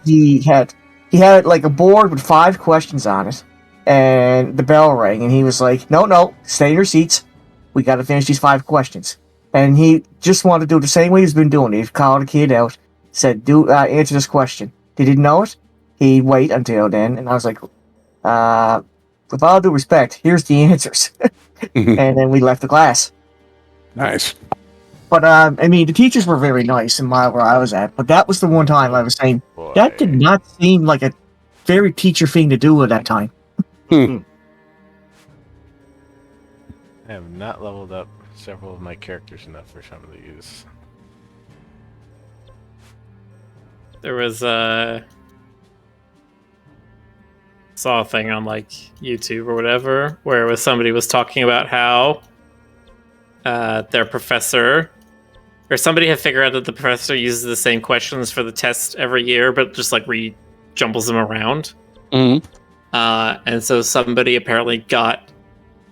He had a board with 5 questions on it, and the bell rang, and he was like, "No, stay in your seats. We got to finish these 5 questions." And he just wanted to do it the same way he's been doing it. He called a kid out, said, answer this question. They didn't know it. He'd wait until then, and I was like, with all due respect, here's the answers. And then we left the class. Nice. But, the teachers were very nice in where I was at, but that was the one time I was saying, that did not seem like a very teacher thing to do at that time. I have not leveled up several of my characters enough for some of these. There was saw a thing on YouTube or whatever where somebody was talking about how their professor or somebody had figured out that the professor uses the same questions for the test every year, but just jumbles them around. Mm-hmm. And so somebody apparently got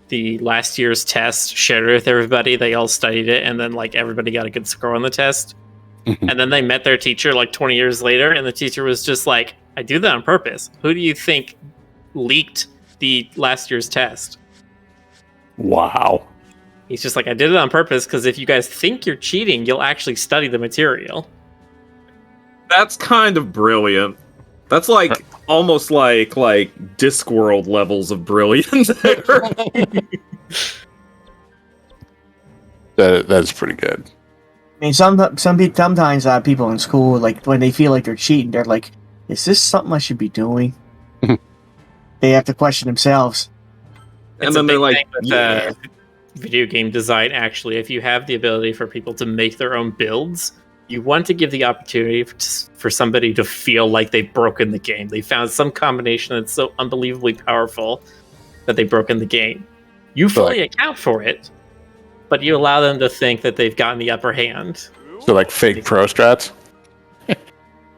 the last year's test, shared it with everybody. They all studied it, and then everybody got a good score on the test. And then they met their teacher 20 years later, and the teacher was just like, "I do that on purpose. Who do you think leaked the last year's test?" Wow. He's just like, I did it on purpose because if you guys think you're cheating, you'll actually study the material. That's kind of brilliant. That's like almost like Discworld levels of brilliance there. That's pretty good. I mean, sometimes people in school, like when they feel like they're cheating, they're like, "Is this something I should be doing?" They have to question themselves. And then they're like, "Yeah." Video game design, actually, if you have the ability for people to make their own builds, you want to give the opportunity for somebody to feel like they've broken the game. They found some combination that's so unbelievably powerful that they've broken the game. You fully account for it, but you allow them to think that they've gotten the upper hand. So like fake pro strats?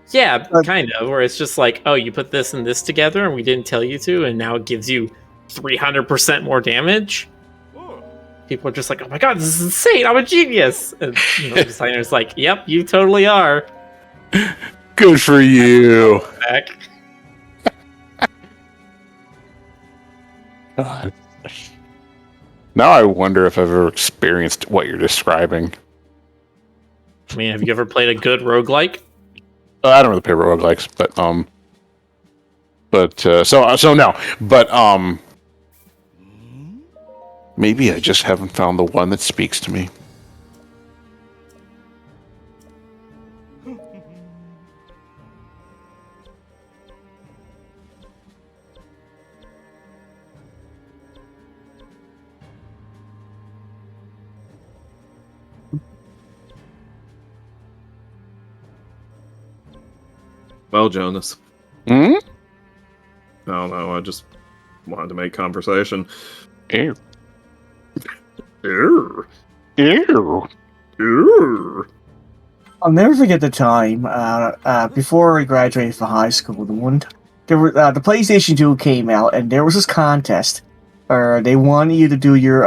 Yeah, kind of, where it's just like, oh, you put this and this together and we didn't tell you to, and now it gives you 300% more damage. People are just like, oh my god, this is insane, I'm a genius! And the designer's like, yep, you totally are. Good for you. Back. God. Now I wonder if I've ever experienced what you're describing. I mean, have you ever played a good roguelike? I don't really play roguelikes, so no. But maybe I just haven't found the one that speaks to me. Well, Jonas. Hmm? I don't know, I just wanted to make conversation. Ew. Ew. Ew. Ew. I'll never forget the time before I graduated from high school. The PlayStation 2 came out, and there was this contest where they wanted you to do your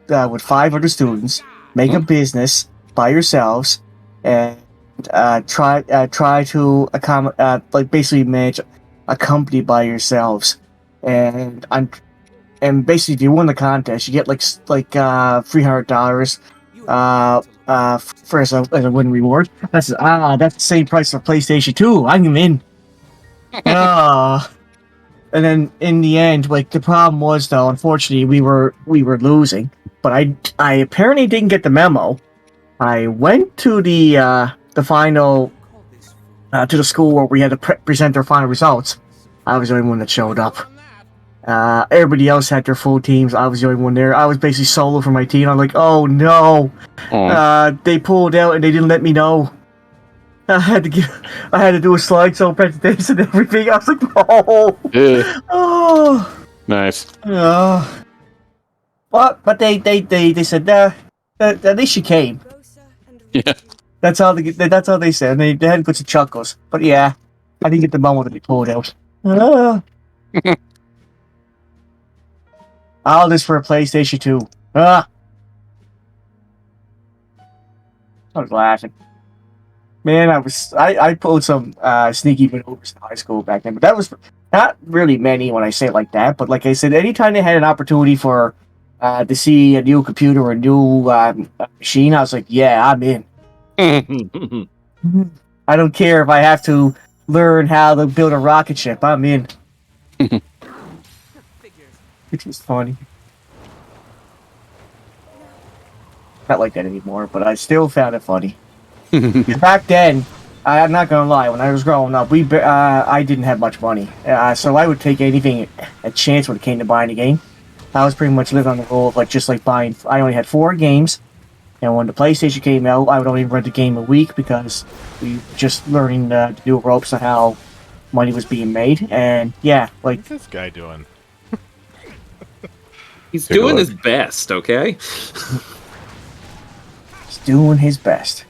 with 5 other students, make a business by yourselves, and try to basically manage a company by yourselves. And basically, if you win the contest, you get like $300 for as a win reward. That's the same price for PlayStation 2. I'm in. And then in the end, like the problem was though, unfortunately, we were losing. But I apparently didn't get the memo. I went to the final to the school where we had to present our final results. I was the only one that showed up. Everybody else had their full teams. I was the only one there. I was basically solo for my team. I'm like, oh no! They pulled out and they didn't let me know. I had to do a slideshow presentation and everything. I was like, no. Yeah. Oh. Nice. But they said at least you came. Yeah. That's all they said. They had to put some chuckles. But yeah, I didn't get the moment that they pulled out. All this for a PlayStation 2. I was laughing. Man, I pulled some sneaky maneuvers in high school back then, but that was not really many when I say it like that. But like I said, anytime they had an opportunity for to see a new computer or a new machine, I was like, yeah, I'm in. I don't care if I have to learn how to build a rocket ship. I'm in. Which is funny. Not like that anymore, but I still found it funny. Back then, I'm not gonna lie. When I was growing up, I didn't have much money, so I would take anything a chance when it came to buying a game. I was pretty much living on the rule of just buying. I only had 4 games, and when the PlayStation came out, I would only rent a game a week because we were just learning the new ropes of how money was being made. And yeah, What's this guy doing? He's doing his best, okay? He's doing his best.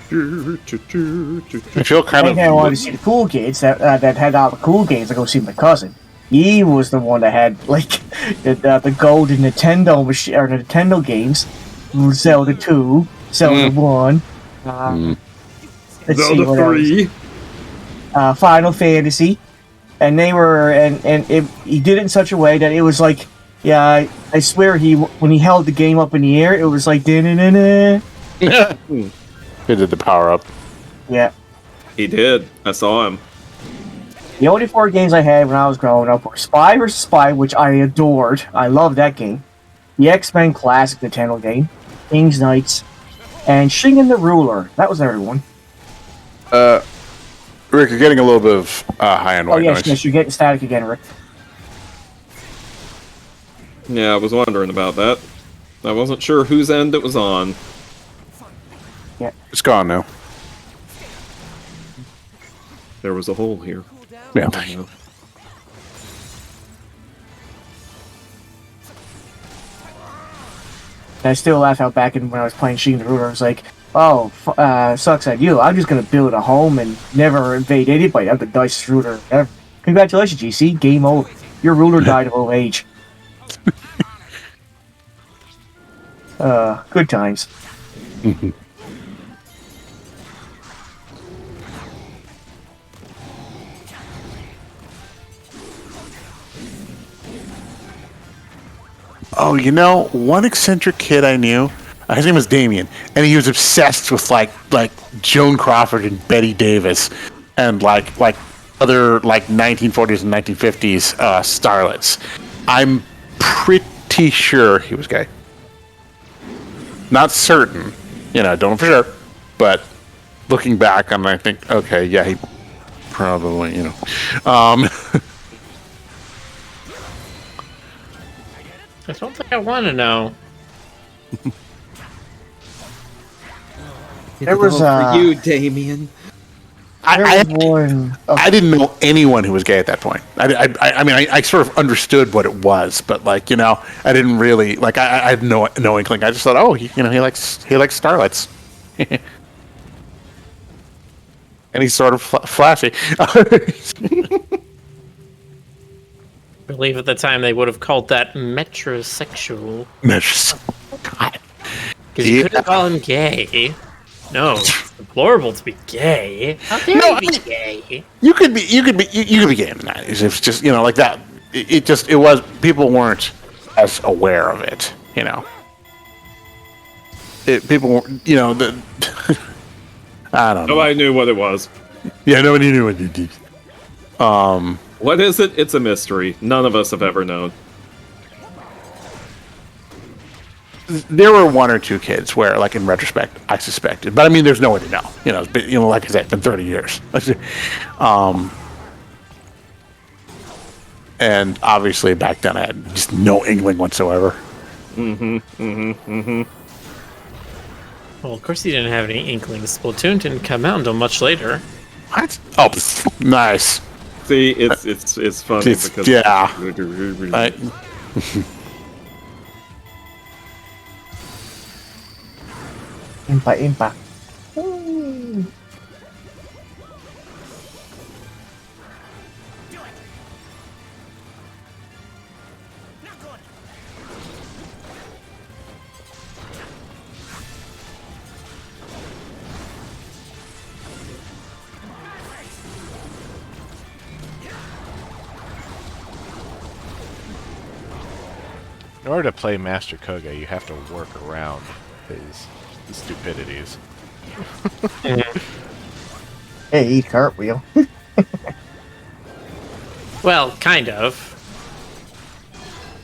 I feel kind of. I wanted to see the cool kids that had all the cool games. I go see my cousin. He was the one that had the golden Nintendo machine or the Nintendo games, Zelda 2, Zelda 1. Let's see Zelda what 3. else. Final Fantasy, and he did it in such a way that it was like, yeah, I swear when he held the game up in the air, it was like da-na-na-na. He did the power up. Yeah. He did. I saw him. The only 4 games I had when I was growing up were Spy vs. Spy, which I adored. I love that game. The X-Men Classic Nintendo game, King's Knights, and Shingen the Ruler. That was everyone. Rick, you're getting a little bit of high-end white noise. Yes, you're getting static again, Rick. Yeah, I was wondering about that. I wasn't sure whose end it was on. Yeah. It's gone now. There was a hole here. Yeah. I still laugh out back when I was playing Shingen the Ruler. I was like, oh, sucks at you. I'm just going to build a home and never invade anybody. I'm the nicest ruler ever. Congratulations, GC. Game over. Your ruler died of old age. Good times. Oh, you know, one eccentric kid I knew, his name was Damien, and he was obsessed with like Joan Crawford and Betty Davis, and like other 1940s and 1950s starlets. I'm pretty sure he was gay. Not certain, don't know for sure, but looking back on it, I think, okay, yeah, he probably, I don't think I want to know. There was for you, Damien. I didn't know anyone who was gay at that point. I mean, I sort of understood what it was, but I didn't really I had no inkling. I just thought, oh, he likes starlets, and he's sort of flashy. I believe at the time they would have called that metrosexual. God. Because you couldn't call him gay. No, it's deplorable to be gay. How dare you be gay? You could be gay in the 90s. It's just like that. It was people weren't as aware of it. People weren't. I don't know. Nobody knew what it was. Yeah, nobody knew what it did. What is it? It's a mystery. None of us have ever known. There were 1 or 2 kids where, in retrospect, I suspected. But I mean, there's no way to know. It's been, like I said, it's been 30 years. And obviously back then I had just no inkling whatsoever. Well, of course you didn't have any inklings. Splatoon didn't come out until much later. What? Oh, nice. See, it's funny because yeah. Impa. In order to play Master Koga, you have to work around his stupidities. Hey, eat cartwheel. Well, kind of.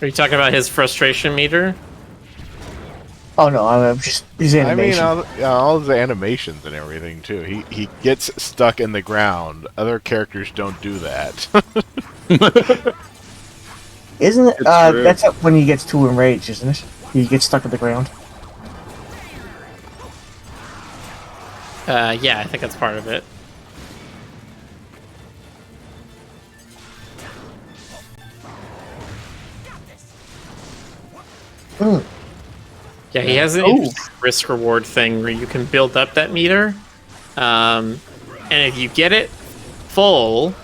Are you talking about his frustration meter? Oh no, I'm just his animation. I mean, all the animations and everything too. He gets stuck in the ground. Other characters don't do that. Isn't it? true. That's when he gets too enraged, isn't it? He gets stuck in the ground. Yeah, I think that's part of it. Yeah, he has an interesting risk-reward thing where you can build up that meter, and if you get it full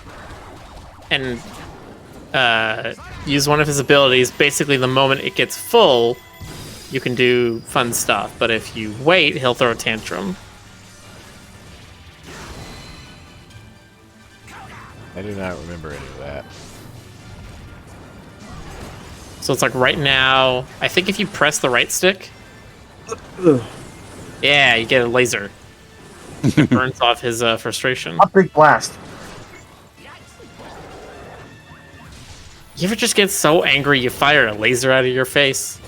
and use one of his abilities, basically the moment it gets full, you can do fun stuff. But if you wait, he'll throw a tantrum. I do not remember any of that. So it's like right now, I think if you press the right stick, yeah, you get a laser. It burns off his frustration. Upgrade blast. You ever just get so angry you fire a laser out of your face?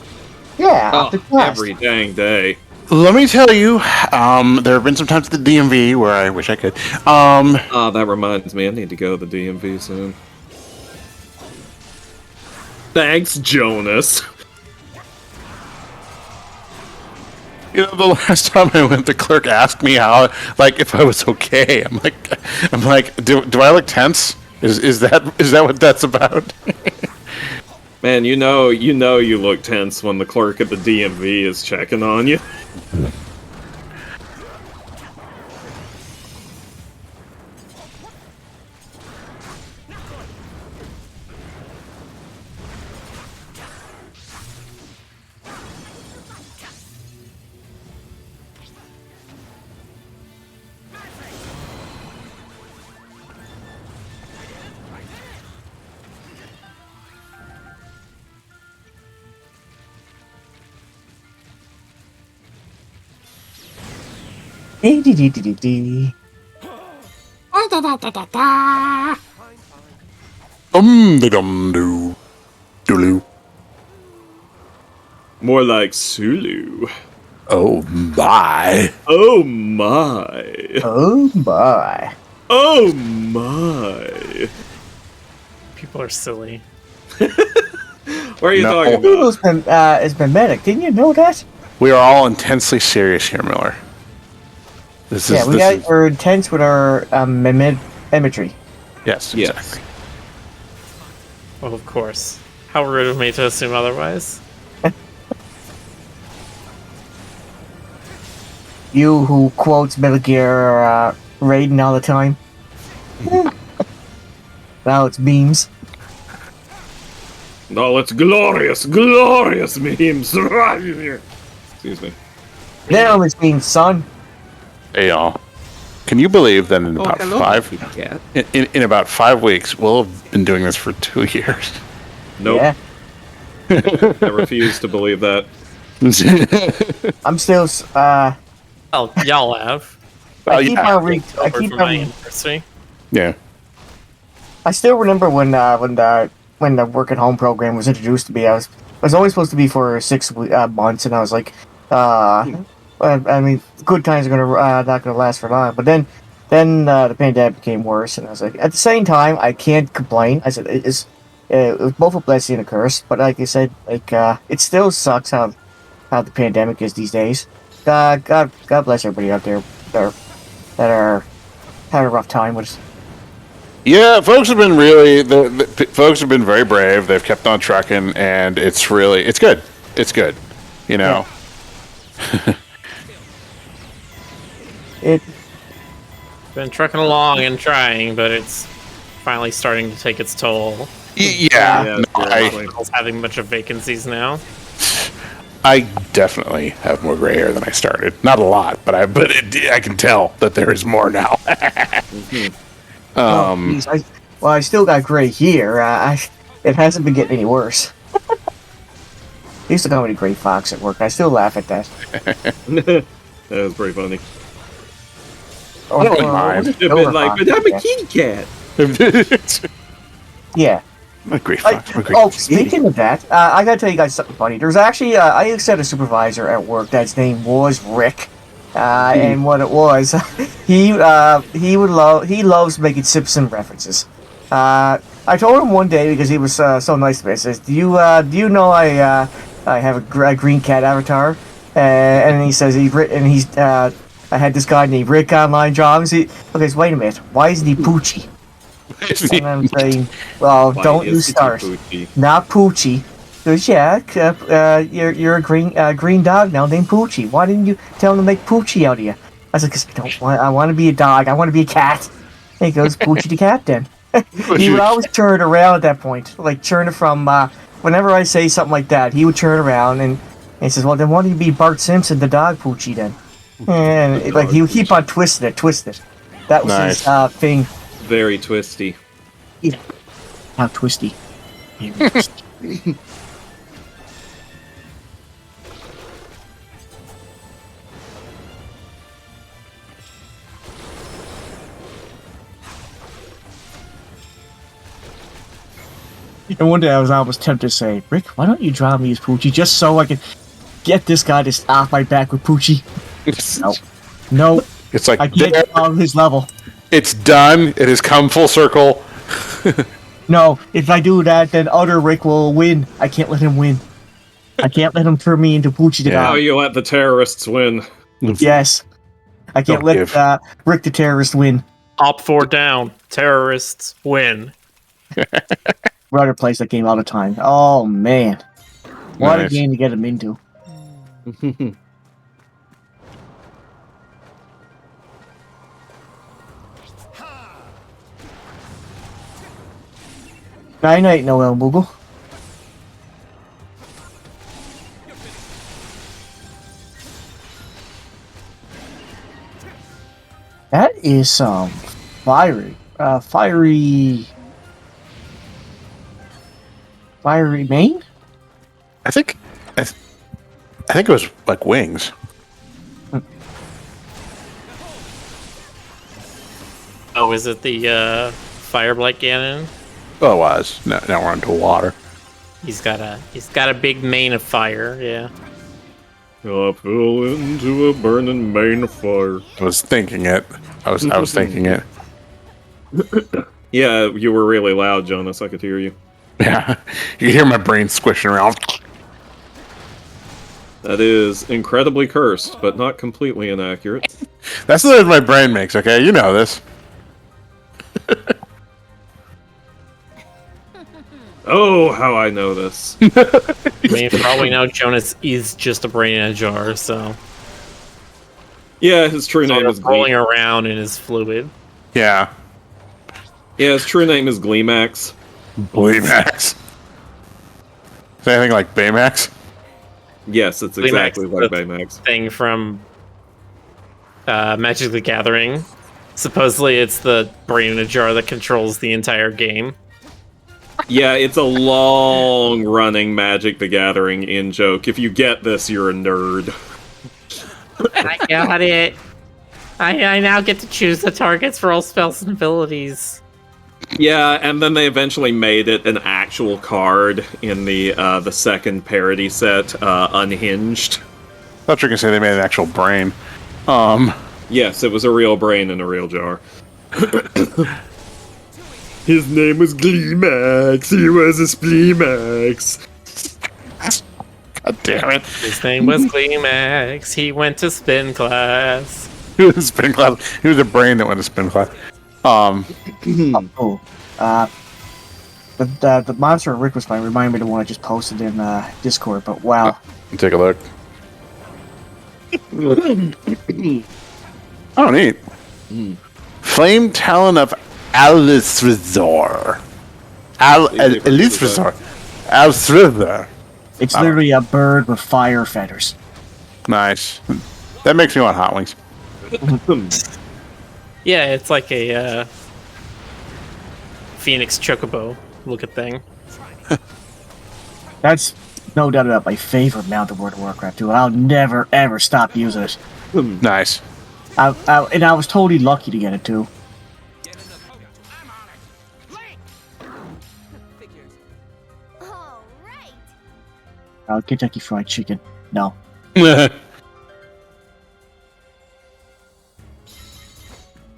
Yeah, Oh, upgrade blast. every dang day. Let me tell you, there have been some times at the DMV where I wish I could. That reminds me, I need to go to the DMV soon. Thanks, Jonas. You know, the last time I went, the clerk asked me how, like, if I was okay. I'm like, do I look tense? Is that what that's about? Man, you know you look tense when the clerk at the DMV is checking on you. Dee-dee-dee-dee-dee. De dum do, dooloo. More like Sulu. Oh my! Oh my. Oh my. Oh my. People are silly. What are you No. talking about? Lulu's been, has been medic. Didn't you know that? We are all intensely serious here, Miller. We're intense with our imagery. Yes, Yes. exactly. Well, of course. How rude of me to assume otherwise. You who quotes Metal Gear Raiden all the time. Now it's memes. No, it's glorious, glorious memes. Excuse me. Now it's memes, son. Hey y'all, can you believe that in about cat. in about 5 weeks we'll have been doing this for 2 years? Nope. Yeah. I refuse to believe that. I'm still. Oh, y'all have. I keep yeah. on. I Over keep for my on. anniversary. Yeah. I still remember when the work at home program was introduced to me. I was only supposed to be for 6 months, and I was like, I mean, good times are not gonna last for long. But then the pandemic became worse, and I was like, at the same time, I can't complain. I said it was both a blessing and a curse. But like I said, it still sucks how the pandemic is these days. God bless everybody out there that are having a rough time with it. Yeah, folks have been folks have been very brave. They've kept on trucking, and it's good. It's good, you know. Yeah. Been trucking along and trying, but it's finally starting to take its toll. Yeah, no, Hospitals having a bunch of vacancies now. I definitely have more gray hair than I started. Not a lot, but I can tell that there is more now. Geez, I still got gray here. It hasn't been getting any worse. They used to call me the Gray Fox at work. I still laugh at that. That was pretty funny. I don't really mind. You've been like, but I'm a kitty cat. Yeah. I'm a great fox. I'm a great Oh, kitty. speaking of that, I gotta tell you guys something funny. There's actually, I used to have a supervisor at work that's name was Rick. And what it was, he loves making Simpson references. I told him one day because he was so nice to me. I says, "Do you know I have a green cat avatar?" And he says I had this guy named Rick online jobs. Okay, so wait a minute. Why isn't he Poochie? And I'm saying, well, Why don't is you he start. Poochie? Not Poochie. Because you're a green dog now named Poochie. Why didn't you tell him to make Poochie out of you? I said, because I want to be a dog. I want to be a cat. And he goes, Poochie the cat then. He would always turn around at that point, like turn it from whenever I say something like that, he would turn around and he says, well, then why don't you be Bart Simpson, the dog Poochie then? And like he would keep on twisting it. That was Nice. his thing. Very twisty. Yeah. How twisty. And one day I was almost tempted to say, Rick, why don't you draw me as Poochie just so I can get this guy to off my back with Poochie? No. It's like I can't get on his level. it's done. It has come full circle. No, if I do that, then other Rick will win. I can't let him win. I can't let him turn me into Poochie the Now guy. you let the terrorists win. Yes. I can't Don't let give. Rick the terrorist win. Op 4 down. Terrorists win. Brother plays that game all the time. Oh, man. What a Nice. game to get him into. Night, Noel Moogle. That is some fiery mane? I think it was like wings. Oh, is it the Fireblight Ganon? Oh, it was. Now we're into water. He's got a big mane of fire. Yeah. I fell into a burning main of fire. I was thinking it. I was thinking it. Yeah, you were really loud, Jonas. I could hear you. Yeah, you can hear my brain squishing around. That is incredibly cursed, but not completely inaccurate. That's the noise my brain makes. Okay, you know this. Oh, how I know this. I mean, for all we know, Jonas is just a brain in a jar, so Yeah, his true sort name of is rolling around in his fluid. Yeah, Yeah, his true name is Gleemax. Baymax. Is anything like Baymax? Yes, it's Gleemax exactly is like the Baymax. Thing from Magic the Gathering. Supposedly, it's the brain in a jar that controls the entire game. Yeah, it's a long-running Magic the Gathering in-joke. If you get this, you're a nerd. I got it. I now get to choose the targets for all spells and abilities. Yeah, and then they eventually made it an actual card in the second parody set, Unhinged. I thought you were gonna say they made an actual brain. Yes, it was a real brain in a real jar. His name was Gleemax. He was a Spleemax. God damn it! His name was Gleemax. He went to spin class. He was a spin class. He was a brain that went to spin class. Oh. The monster Rick was fighting reminded me of the one I just posted in Discord, but wow. Take a look. Oh, neat. Flame Talon of Alisrizor. Alisrizor. Alisrizor. It's literally a bird with fire feathers. Nice. That makes me want hot wings. Yeah, it's like a Phoenix Chocobo looking thing. That's no doubt about my favorite mount of World of Warcraft, too. I'll never, ever stop using it. Nice. And I was totally lucky to get it, too. All right. Kentucky Fried Chicken. No.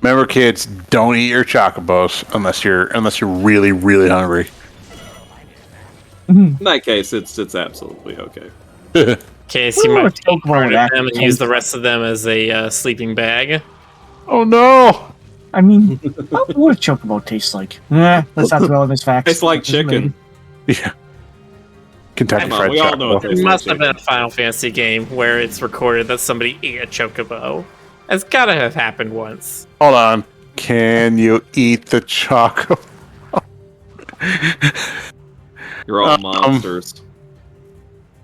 Remember, kids, don't eat your chocobos unless you're really, really hungry. In that case, it's absolutely okay. In case you Ooh, might a take Chocobo part with of that them and taste. use the rest of them as a sleeping bag. Oh no! I mean, what a Chocobo tastes like? Let's not throw in this fact. Tastes like chicken. Yeah. Kentucky Come on, Fried we all know Chocobo. it It must have been a Final Fantasy game where it's recorded that somebody ate a chocobo. It's gotta have happened once. Hold on. Can you eat the choco? You're all monsters.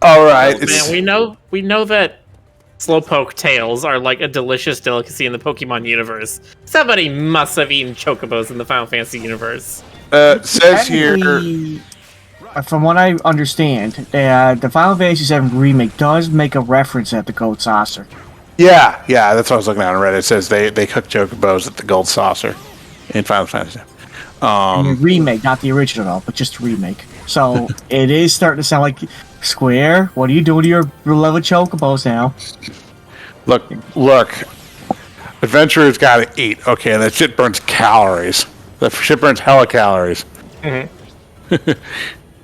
All right. Oh, man, we know that Slowpoke tails are like a delicious delicacy in the Pokemon universe. Somebody must have eaten chocobos in the Final Fantasy universe. Says here. Technically, from what I understand, the Final Fantasy VII remake does make a reference at the Gold Saucer. Yeah, that's what I was looking at on Reddit. It says they cook chocobos at the Gold Saucer in Final Fantasy. And the remake, not the original, but just the remake. So it is starting to sound like Square. What are you doing to your beloved chocobos now? Look. Adventurers gotta eat. Okay, and that shit burns calories. That shit burns hella calories.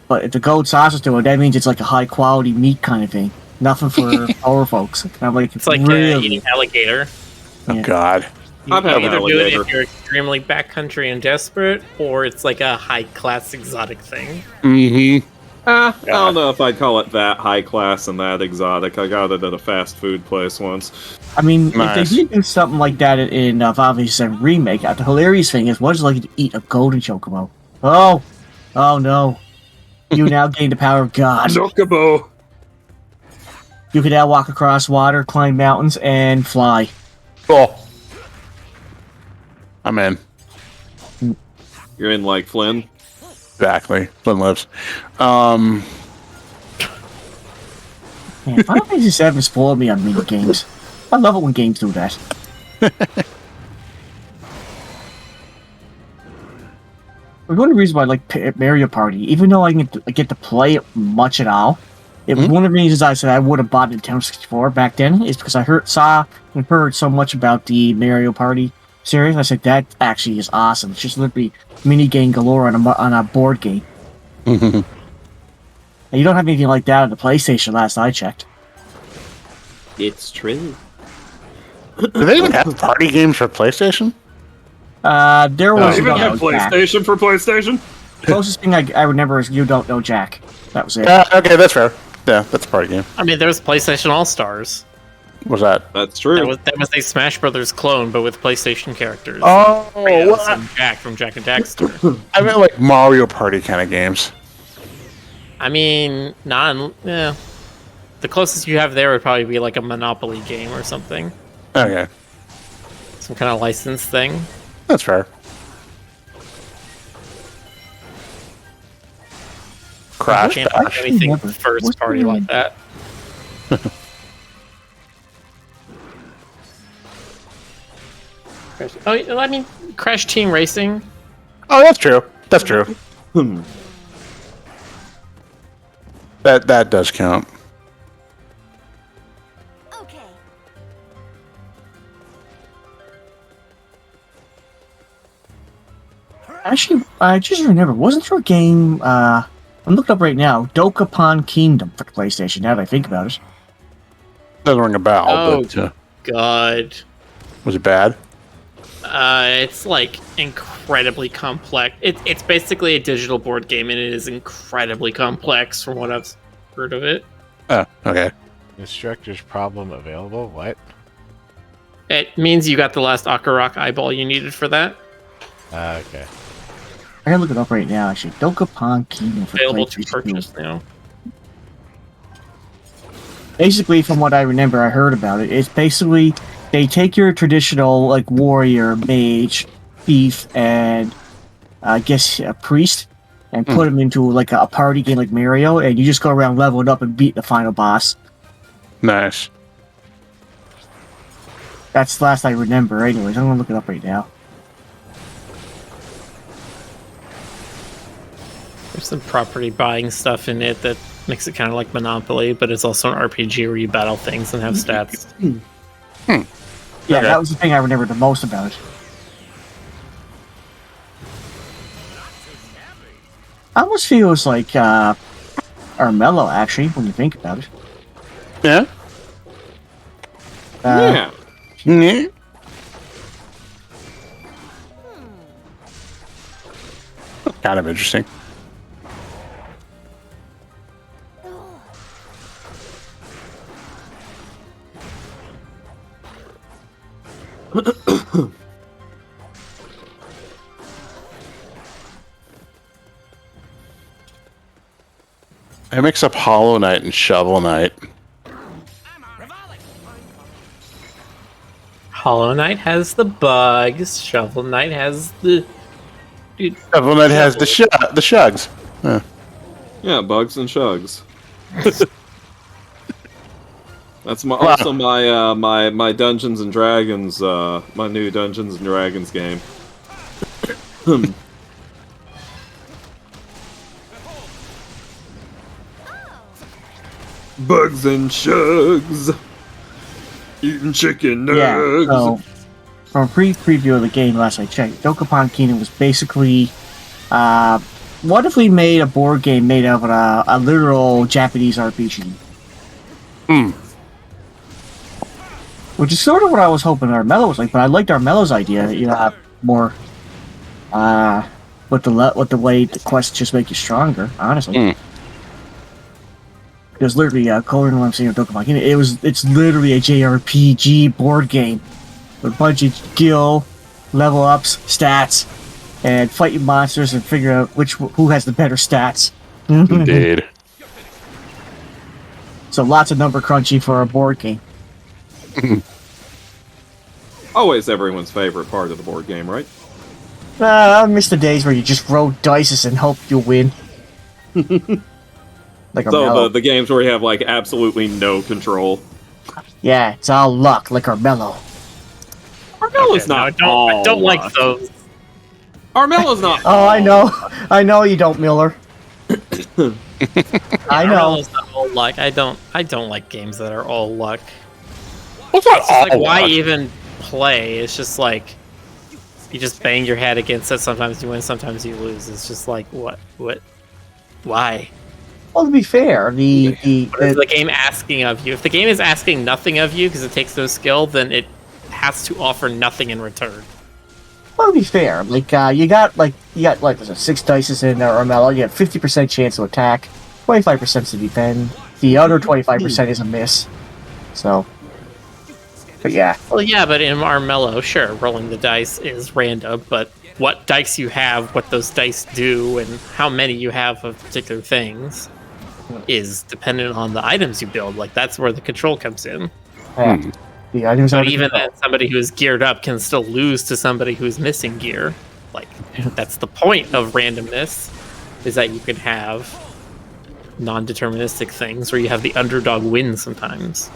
But if the Gold Saucer's doing it, that means it's like a high quality meat kind of thing. Nothing for poor folks. It's like eating alligator. Oh God. I've You had either do it alligator. if you're extremely backcountry and desperate, or it's like a high-class exotic thing. Mm-hmm. I don't know if I'd call it that high class and that exotic. I got it at a fast food place once. I mean, Nice. if they did do something like that in Final Fantasy VII Remake, the hilarious thing is, what is it like to eat a golden chocobo? Oh no. You now gain the power of God. Chocobo. You can now walk across water, climb mountains, and fly. Cool. I'm in. You're in like Flynn. Exactly. Flynn lives. Man, Final Fantasy VII spoiled me on mini games. I love it when games do that. One of the reasons why I like Mario Party, even though I get to play it much at all, it was one of the reasons I said I would have bought Nintendo 64 back then, is because I heard so much about the Mario Party series. I said, that actually is awesome. It's just literally mini game galore on a board game. And you don't have anything like that on the PlayStation last I checked. It's true. Do they even have party games for PlayStation? There was Even have Jack. PlayStation for PlayStation? The closest thing I remember is You Don't Know Jack. That was it. Okay, that's fair. Yeah, that's a party game. I mean, there was PlayStation All-Stars. What's that? That's true. That was a Smash Brothers clone, but with PlayStation characters. Oh, And Jack from Jack and Daxter. I meant like Mario Party kind of games. I mean, the closest you have there would probably be like a Monopoly game or something. Okay, Some kind of license thing. that's fair. Crash Can't Bash. think of anything Never. first What's party the- like that. Oh, I mean, Crash Team Racing. Oh, that's true. That's true. That does count. Okay. Actually, I just remember, wasn't there a game, I'm looking up right now, Dokapon Kingdom for the PlayStation, now that I think about it. Doesn't ring a bell. Oh. But, God. was it bad? It's like incredibly complex. It's basically a digital board game, and it is incredibly complex from what I've heard of it. Oh, okay. Instructor's problem available? What? It means you got the last Akarok eyeball you needed for that. Okay. I gotta look it up right now, actually. Dokapon Kingdom for Available to PlayStation 2. purchase now. Basically, from what I remember, I heard about it, it's basically, they take your traditional, like, warrior, mage, thief, and, I guess, a priest, and put them into, like, a party game like Mario, and you just go around leveling up and beat the final boss. Nice. That's the last I remember, anyways. I'm gonna look it up right now. There's some property buying stuff in it that makes it kind of like Monopoly, but it's also an RPG where you battle things and have stats. Yeah, Okay. that was the thing I remember the most about it. I almost feel it's like Armello, actually, when you think about it. Yeah. Yeah. Yeah. Kind of interesting. I mix up Hollow Knight and Shovel Knight. Hollow Knight has the bugs. Shovel Knight has the Dude, one that has the shugs. Huh. Yeah, bugs and shugs. That's also my Dungeons and Dragons, my new Dungeons and Dragons game. Bugs and shugs. Eating chicken nugs. Yeah, so from a preview of the game last I checked, Dokapon Kingdom was basically what if we made a board game made of a literal Japanese RPG? Which is sort of what I was hoping Armello was like, but I liked Armello's idea, you know, have more with the way the quests just make you stronger, honestly. Because literally, coloring what I'm saying of Dokapon Kingdom, it's literally a JRPG board game with a bunch of skill, level ups, stats, and fighting monsters and figure out who has the better stats. Indeed. So lots of number crunching for a board game. Always everyone's favorite part of the board game, right? I miss the days where you just roll dice and hope you win. Like So the games where you have like absolutely no control. Yeah, it's all luck, like Armello. Armello's not. I don't like those. Armello's not. Oh, I know you don't, Miller. I know. It's not all luck. I don't like games that are all luck. What's not It's just like, all why luck? even play? It's just like you just bang your head against it. Sometimes you win, sometimes you lose. It's just like what, why? Well, to be fair, What is the game asking of you? If the game is asking nothing of you because it takes no skill, then it has to offer nothing in return. Well, to be fair, like you got like was it 6 dice in Armello? You have 50% chance to attack, 25% to defend. The other 25% is a miss. So, but yeah. Well, yeah, but in Armello, sure, rolling the dice is random, but what dice you have, what those dice do, and how many you have of particular things is dependent on the items you build. Like, that's where the control comes in. Yeah. The items But are even then, somebody who's geared up can still lose to somebody who's missing gear. Like, that's the point of randomness, is that you can have non-deterministic things where you have the underdog win sometimes.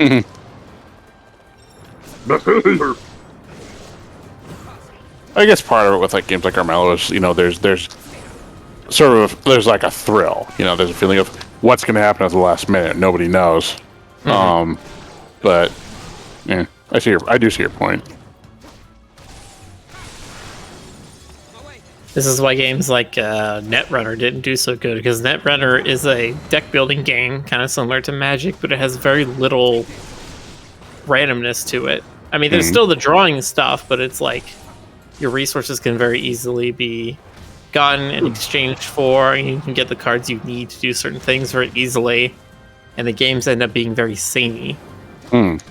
I guess part of it with like games like Armello is, you know, there's like a thrill, you know, there's a feeling of what's going to happen at the last minute. Nobody knows. But yeah, I do see your point. This is why games like Netrunner didn't do so good, because Netrunner is a deck building game, kind of similar to Magic, but it has very little randomness to it. I mean, there's still the drawing stuff, but it's like your resources can very easily be gotten and exchanged for, and you can get the cards you need to do certain things very easily, and the games end up being very samey. That's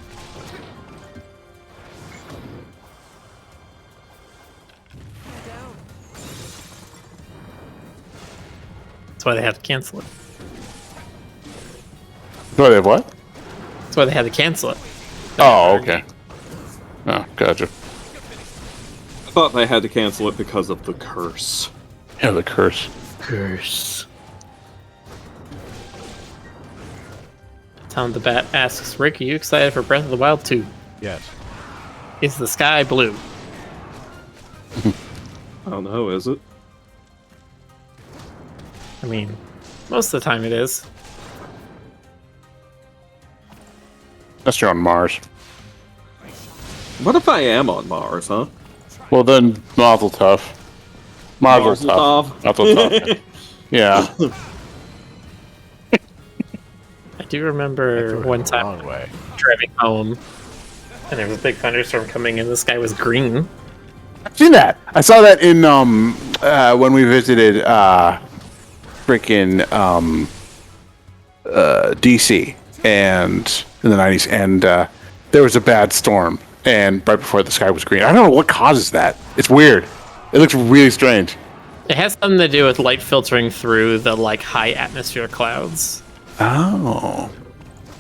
why they had to cancel it. Do they have what? That's why they had to cancel it. Oh, okay. Oh, gotcha. I thought they had to cancel it because of the curse. Yeah, the curse. Tom the Bat asks, Rick, are you excited for Breath of the Wild 2? Yes. Is the sky blue? I don't know, is it? I mean, most of the time it is. Unless you're on Mars. What if I am on Mars, huh? Well, then, Mazel Tov. Mazel Tov. Mazel Tov. Yeah. I do remember one time Wrong way. driving home, and there was a big thunderstorm coming, and the sky was green. I've seen that. I saw that in when we visited freaking DC and in the 90s, and there was a bad storm, and right before the sky was green. I don't know what causes that. It's weird. It looks really strange. It has something to do with light filtering through the like high atmosphere clouds. Oh.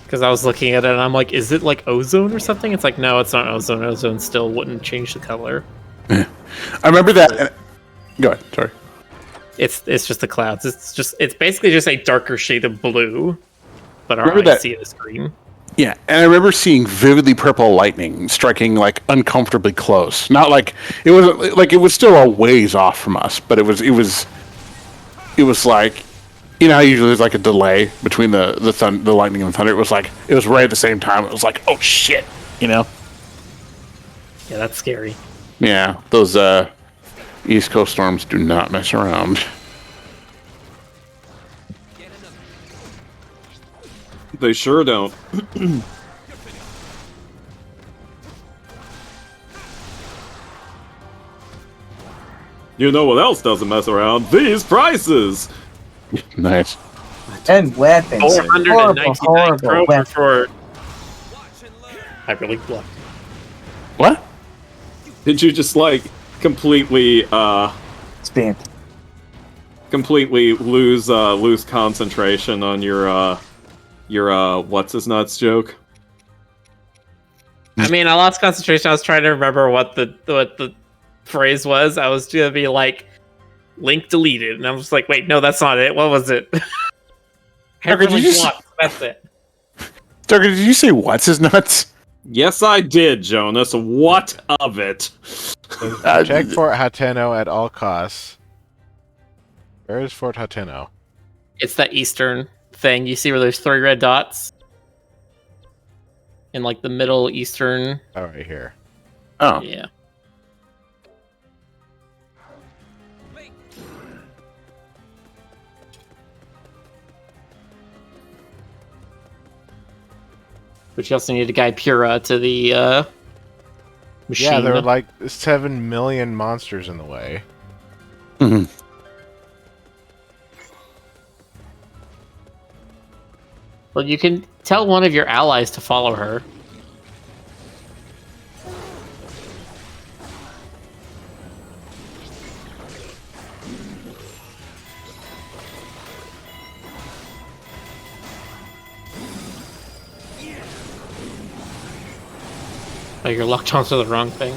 Because I was looking at it and I'm like, is it like ozone or something? It's like, no, it's not ozone. Ozone still wouldn't change the color. I remember that. Go ahead. Sorry. It's just the clouds. It's basically just a darker shade of blue, but our Remember eyes that- see it as green. Yeah, and I remember seeing vividly purple lightning striking like uncomfortably close. Not like it wasn't like it was still a ways off from us, but it was like, you know how usually there's like a delay between the lightning and the thunder. It was right at the same time. It was like, oh shit, you know? Yeah, that's scary. Yeah, those East Coast storms do not mess around. They sure don't. You know what else doesn't mess around? These prices! Nice. And weapons. 499 horrible kroner weapons. for Hyperlink block. What? Did you just, like, completely Spam. lose concentration on your what's his nuts joke? I mean, I lost concentration. I was trying to remember what the phrase was. I was gonna be like, link deleted, and I was like, wait, no, that's not it. What was it? Tucker, did you That's it. Tucker, did you say what's his nuts? Yes, I did, Jonas. What of it? Check Fort Hateno at all costs. Where is Fort Hateno? It's that eastern thing. You see where there's 3 red dots? In like the middle eastern. Oh, right here. Oh. Yeah. But you also need to guide Pura to the machine. Yeah, there are like 7 million monsters in the way. Mhm. Well, you can tell one of your allies to follow her. Oh, you're locked onto the wrong thing.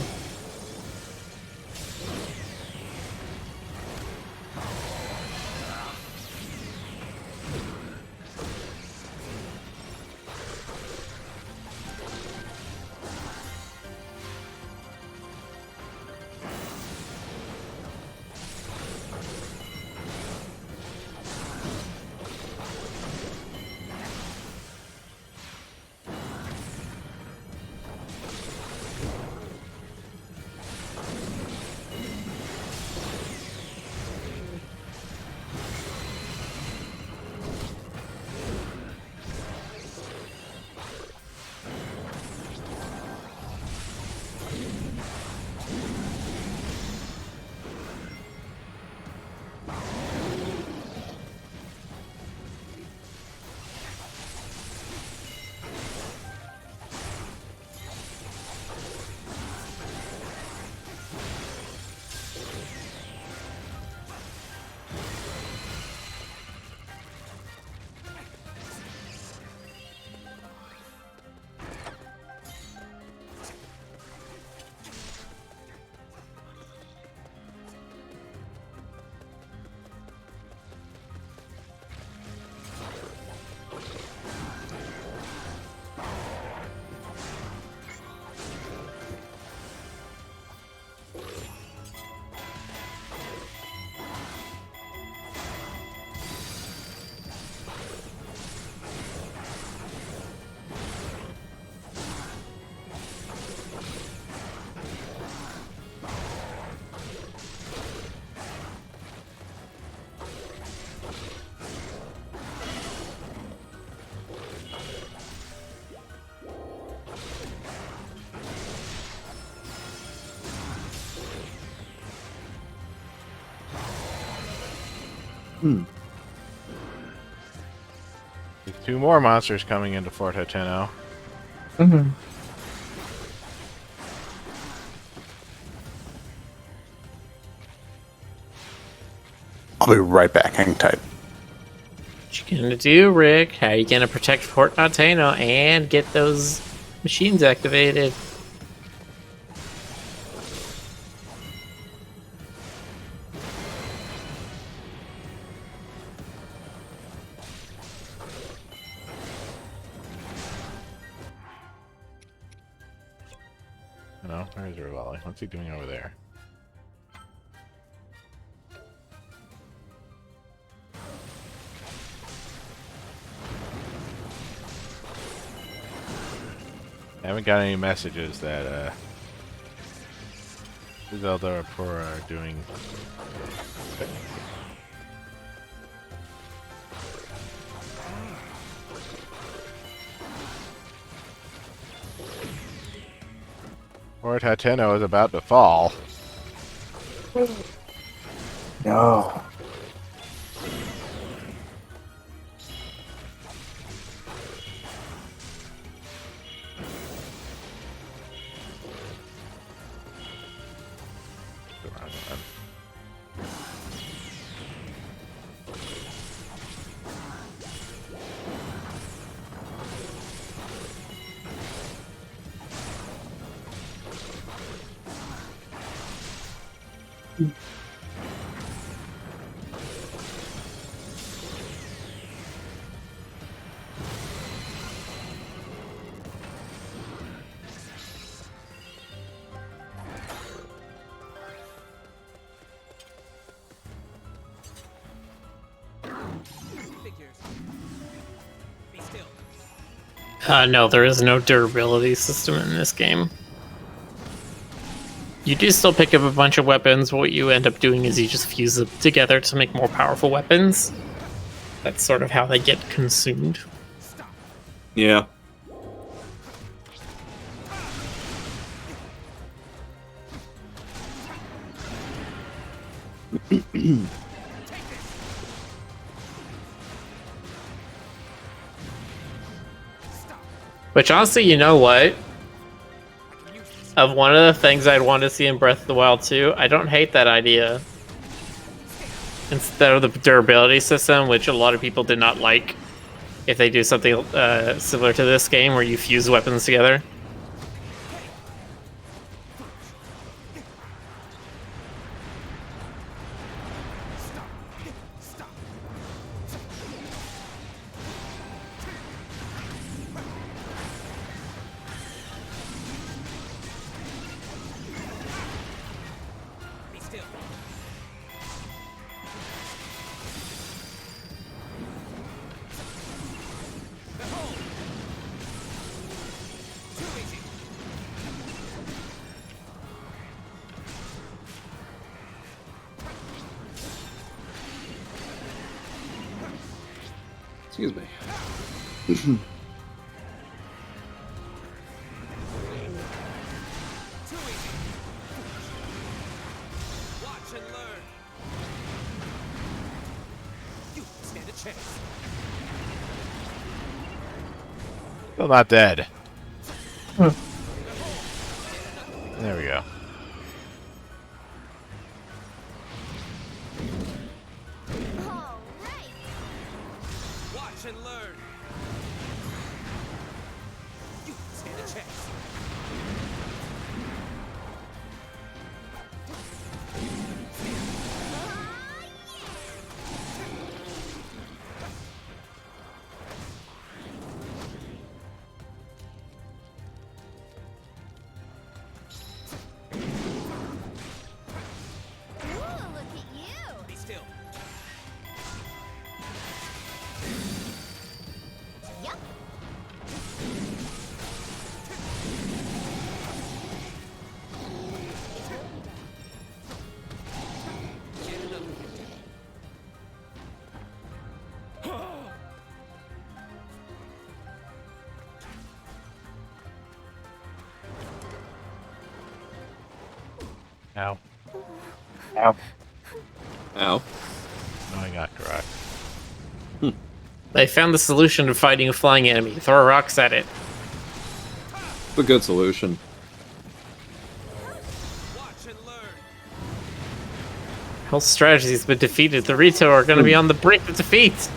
There's 2 more monsters coming into Fort Hateno. Mm-hmm. I'll be right back. Hang tight. What you gonna do, Rick? How you gonna protect Fort Montano and get those machines activated? No, where's Rivali? What's he doing over there? I haven't got any messages that Zelda or Pura are doing. Fort Hateno is about to fall. No. No, there is no durability system in this game. You do still pick up a bunch of weapons. What you end up doing is you just fuse them together to make more powerful weapons. That's sort of how they get consumed. Yeah. Which honestly, you know what? Of one of the things I'd want to see in Breath of the Wild 2, I don't hate that idea. Instead of the durability system, which a lot of people did not like, if they do something similar to this game where you fuse weapons together. Excuse me. Watch and learn. You stand a chance. Still not dead. There we go. All right. Watch and learn. You stand a chance. Ooh, look at you. Be still. Yup. Get another one. Ow. Ow. Ow. No, I got correct. They found the solution to fighting a flying enemy. Throw rocks at it. It's a good solution. Watch and learn. Health strategy's been defeated. The Rito are going to be on the brink of defeat.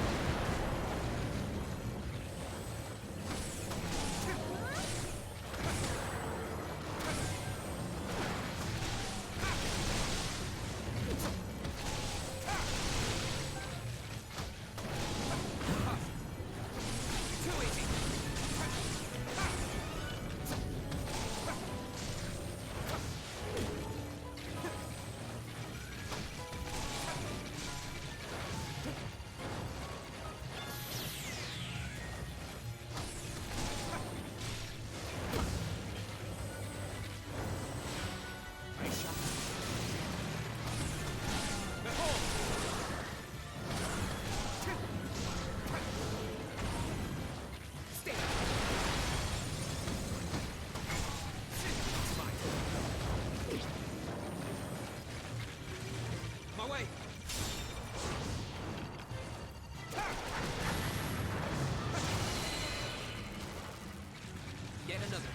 Get another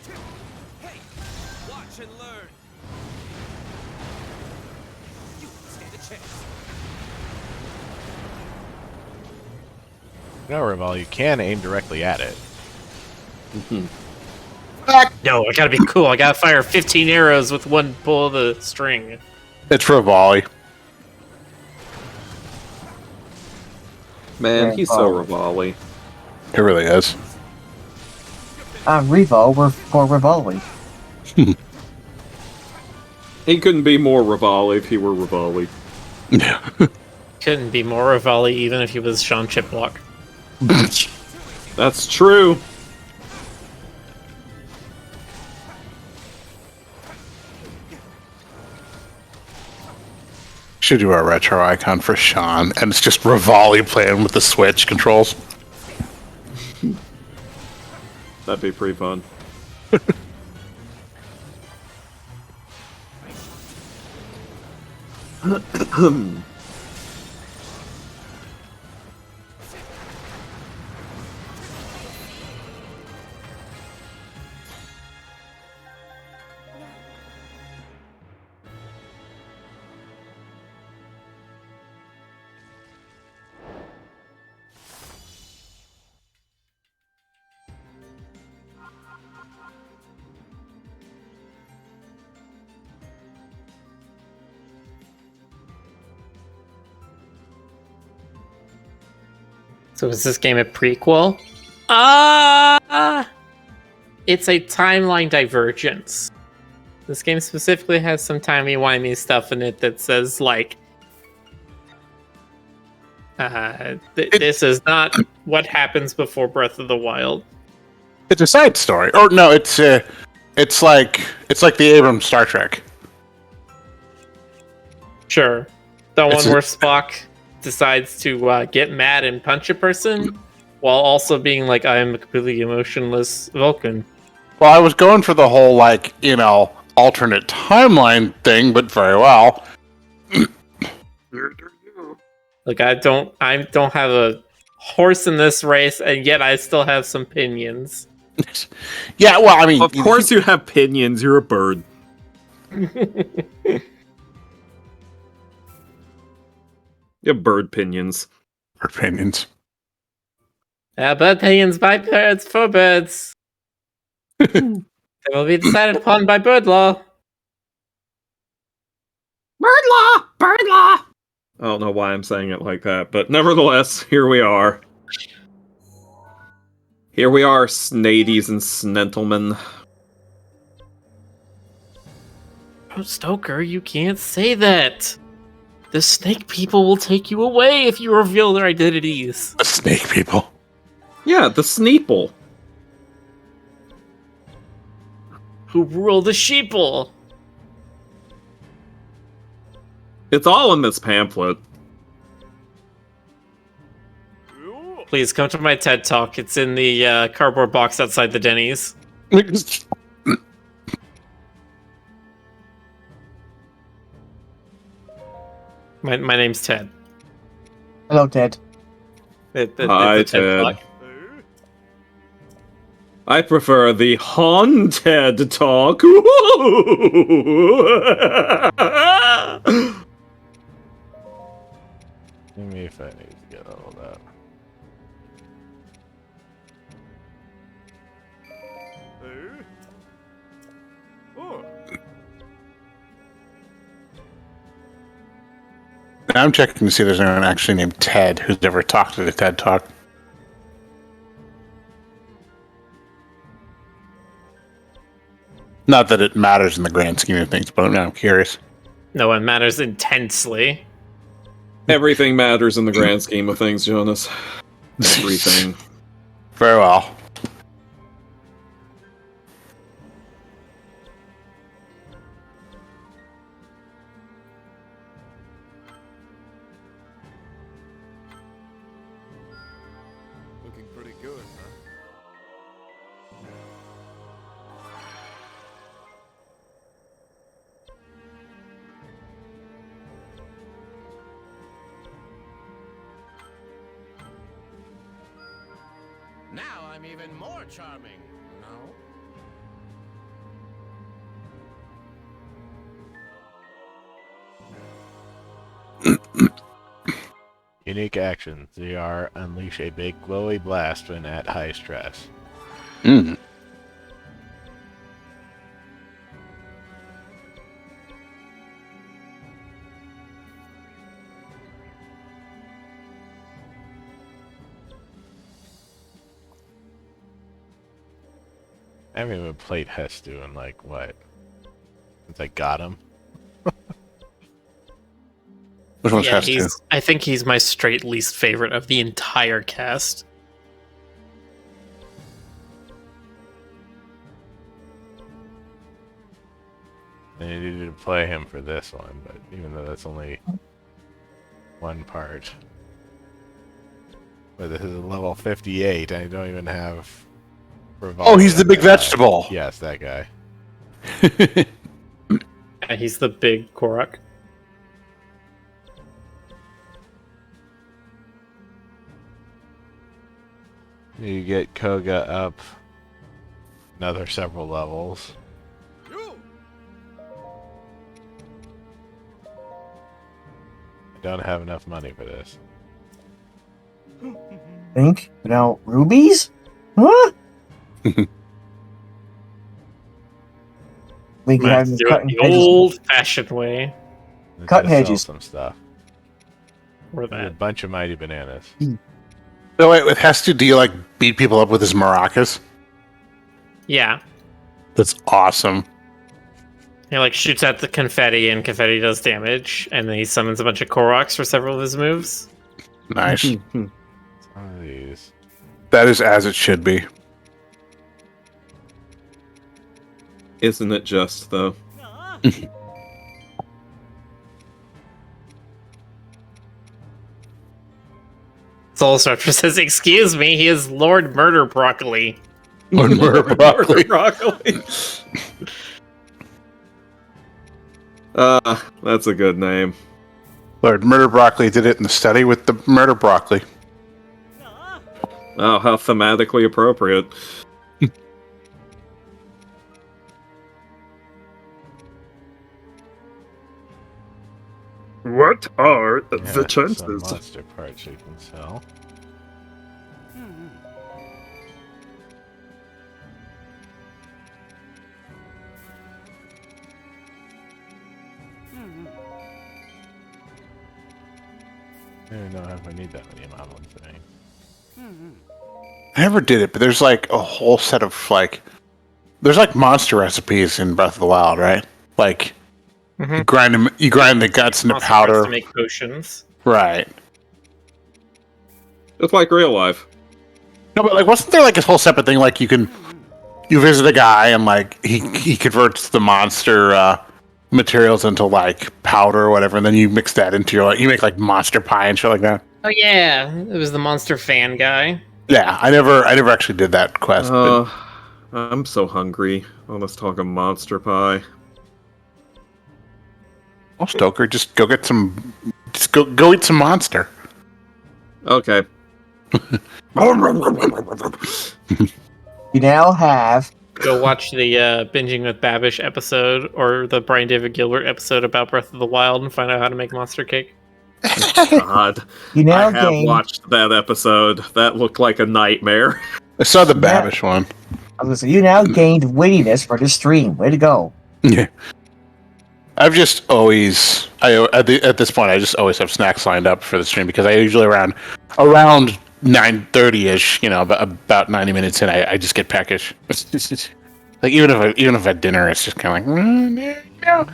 hit. Hey, watch and learn. You stand a chance. No, Reval, you can aim directly at it. No, I gotta be cool. I gotta fire 15 arrows with one pull of the string. It's for a volley. Man, he's so Rivali. It really is. Revo, we're for Rivoli. He couldn't be more Rivali if he were Rivali. Couldn't be more Rivali even if he was Sean Chiplock. That's true. Should do a retro icon for Sean, and it's just Rivali playing with the Switch controls. That'd be pretty fun. So is this game a prequel? It's a timeline divergence. This game specifically has some timey-wimey stuff in it that says, like, this is not what happens before Breath of the Wild. It's a side story, or no? It's like the Abrams Star Trek. Sure. The It's one where Spock decides to get mad and punch a person, while also being like, I am a completely emotionless Vulcan. Well, I was going for the whole, like, alternate timeline thing, but very well. Like, I don't have a horse in this race, and yet I still have some pinions. Yeah, well, I mean, Of course you have pinions, you're a bird. You have bird pinions. opinions. Bird pinions by birds for birds. They will be decided upon by bird law. Bird law! Bird law! I don't know why I'm saying it like that, but nevertheless, here we are. Here we are, Snadies and Snentlemen. Oh, Stoker, you can't say that. The snake people will take you away if you reveal their identities. The snake people. Yeah, the Sneeple. Who rule the sheeple? It's all in this pamphlet. Please come to my TED Talk. It's in the cardboard box outside the Denny's. My name's Ted. Hello, Ted. Hi, It's a TED Ted. Talk. I prefer the haunted talk. See me if I need to get all of that. I'm checking to see if there's anyone actually named Ted who's ever talked at a TED Talk. Not that it matters in the grand scheme of things, but I'm curious. No one matters intensely. Everything matters in the grand scheme of things, Jonas. Everything. Very well. Looking pretty good, huh? Now I'm even more charming, no? Unique action. ZR unleash a big glowy blast when at high stress. Mm. I haven't even played Hestu in like what? Since I got him. Which one's Yeah, Hestu? I think he's my straight least favorite of the entire cast. I needed to play him for this one, but even though that's only one part. But this is a level 58, I don't even have... Oh, he's the big guy. vegetable. Yes, that guy. Yeah, he's the big Korok. You get Koga up another several levels. I don't have enough money for this. Think? Now, rubies? Huh? Think you have Might them do it cutting the hedges. old-fashioned way. Let's Cutting just sell hedges. some stuff. Or There's a that. bunch of mighty bananas. So wait, with Hestu, do you like beat people up with his maracas? Yeah. That's awesome. He like shoots at the confetti and confetti does damage, and then he summons a bunch of Koroks for several of his moves. Nice. Some of these. That is as it should be. Isn't it just, though? Soul Structure says, "Excuse me, he is Lord Murder Broccoli." Lord Murder Broccoli. Broccoli. That's a good name. Lord Murder Broccoli did it in the study with the murder broccoli. Oh, how thematically appropriate. What are Yeah, some monster parts you can sell. I don't know if I need that many models today. I never did it, but there's like a whole set of like, there's like monster recipes in Breath of the Wild, right? Like you grind them, you grind the guts into Monster parts powder, to make potions. right? It's like real life. No, but like, wasn't there like a whole separate thing? Like you visit a guy and like he converts the monster materials into like powder or whatever, and then you mix that into your like you make like monster pie and shit like that. Oh yeah, it was the monster fan guy. Yeah, I never actually did that quest. But I'm so hungry. Let's talk a monster pie. well, Stoker, just go get some, just go eat some monster. Okay. You now have Go watch the Binging with Babish episode or the Brian David Gilbert episode about Breath of the Wild and find out how to make monster cake. God. you now I have gain. watched that episode. That looked like a nightmare. I saw the Yeah. Babish one. I was gonna say, you now gained wittiness for this stream. Way to go! Yeah. I've just always, at this point, I just always have snacks lined up for the stream because I usually around 9:30ish, you know, about 90 minutes in, I just get peckish. Like even if I had dinner, it's just kind of like, no.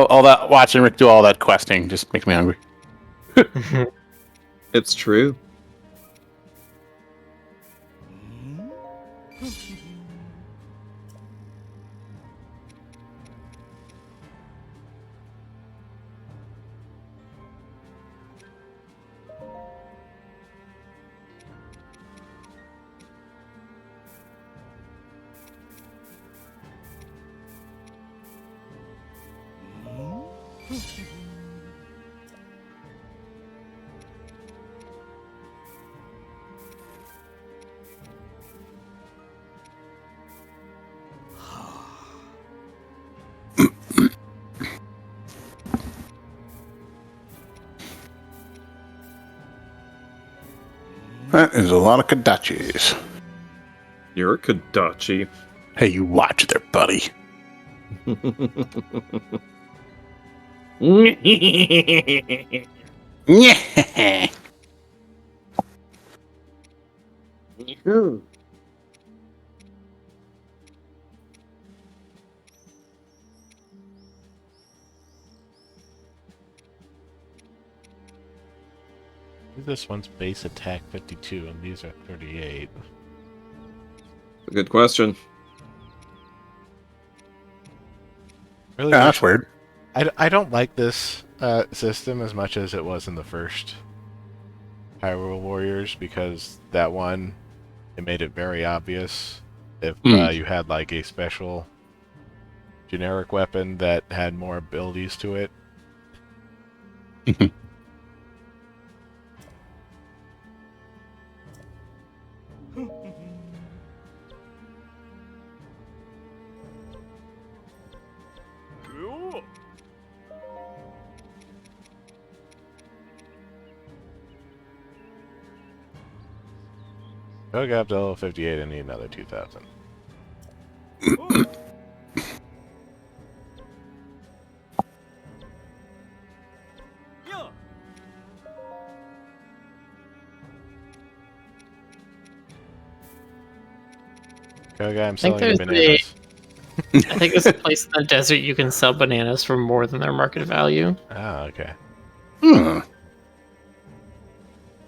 All that watching Rick do all that questing just makes me hungry. It's true. That is a lot of Kadachis. You're a Kadachi. Hey, you watch there, buddy. Yeah. This one's base attack 52, and these are 38. Good question. Really, Yeah, that's weird. I don't like this system as much as it was in the first Hyrule Warriors, because that one, it made it very obvious if you had like a special generic weapon that had more abilities to it. If I got up to level 58, I need another 2,000. Okay, I'm selling you bananas. I think there's a place in the desert you can sell bananas for more than their market value. Ah, okay.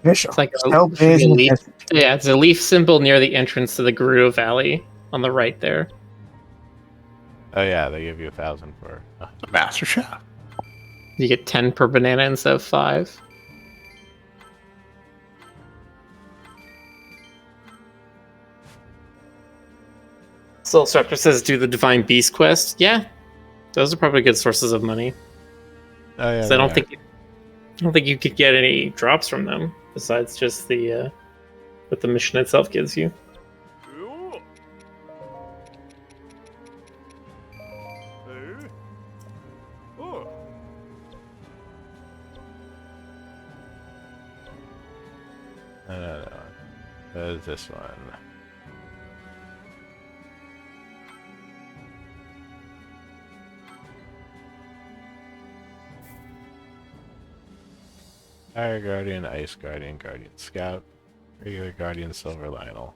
It's like a leaf. Yeah, it's a leaf symbol near the entrance to the Gerudo Valley on the right there. Oh yeah, they give you 1,000 for Master Chef. You get 10 per banana instead of 5. Soul Structure says do the Divine Beast quest. Yeah, those are probably good sources of money. Oh yeah. I don't think you could get any drops from them besides just the what the mission itself gives you. No. There's this one. Fire Guardian, Ice Guardian, Guardian Scout, regular Guardian, Silver Lionel.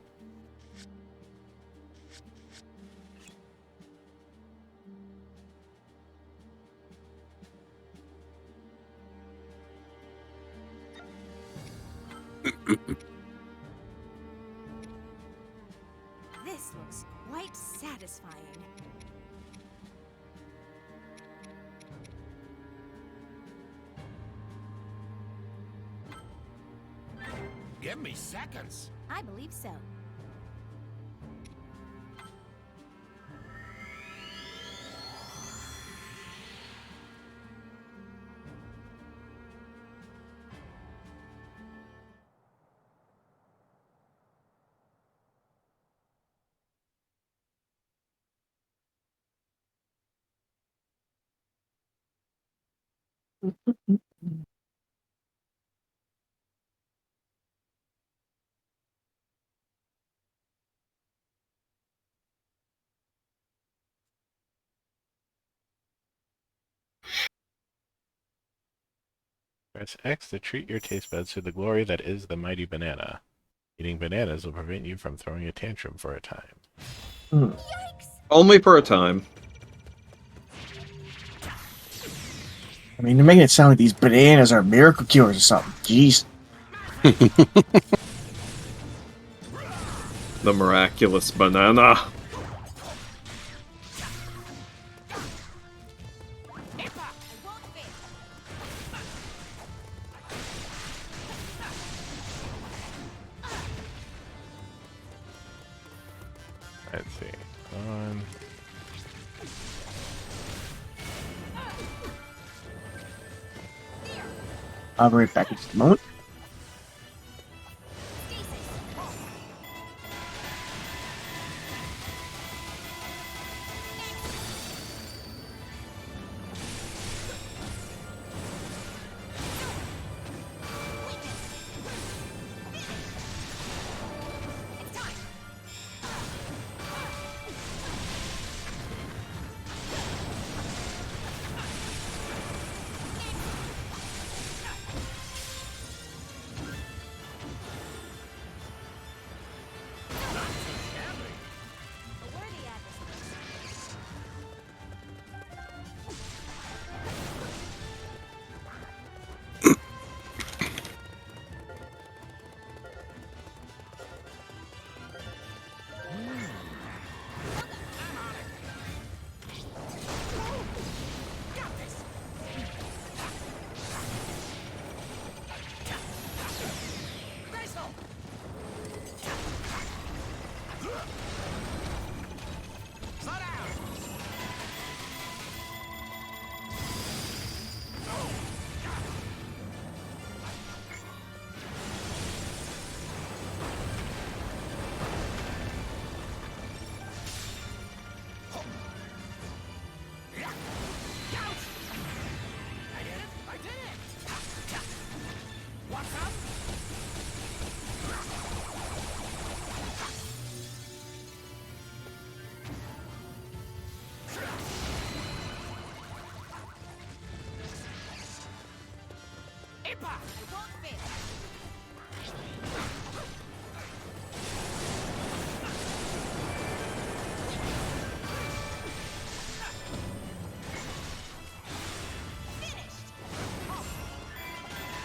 This looks quite satisfying. Give me seconds. I believe so. Press X to treat your taste buds to the glory that is the mighty banana. Eating bananas will prevent you from throwing a tantrum for a time. Only for a time. I mean, they're making it sound like these bananas are miracle cures or something. Jeez. The miraculous banana. Let's see. On. I'll be right back in just a moment. I won't fail. Finished. It's over.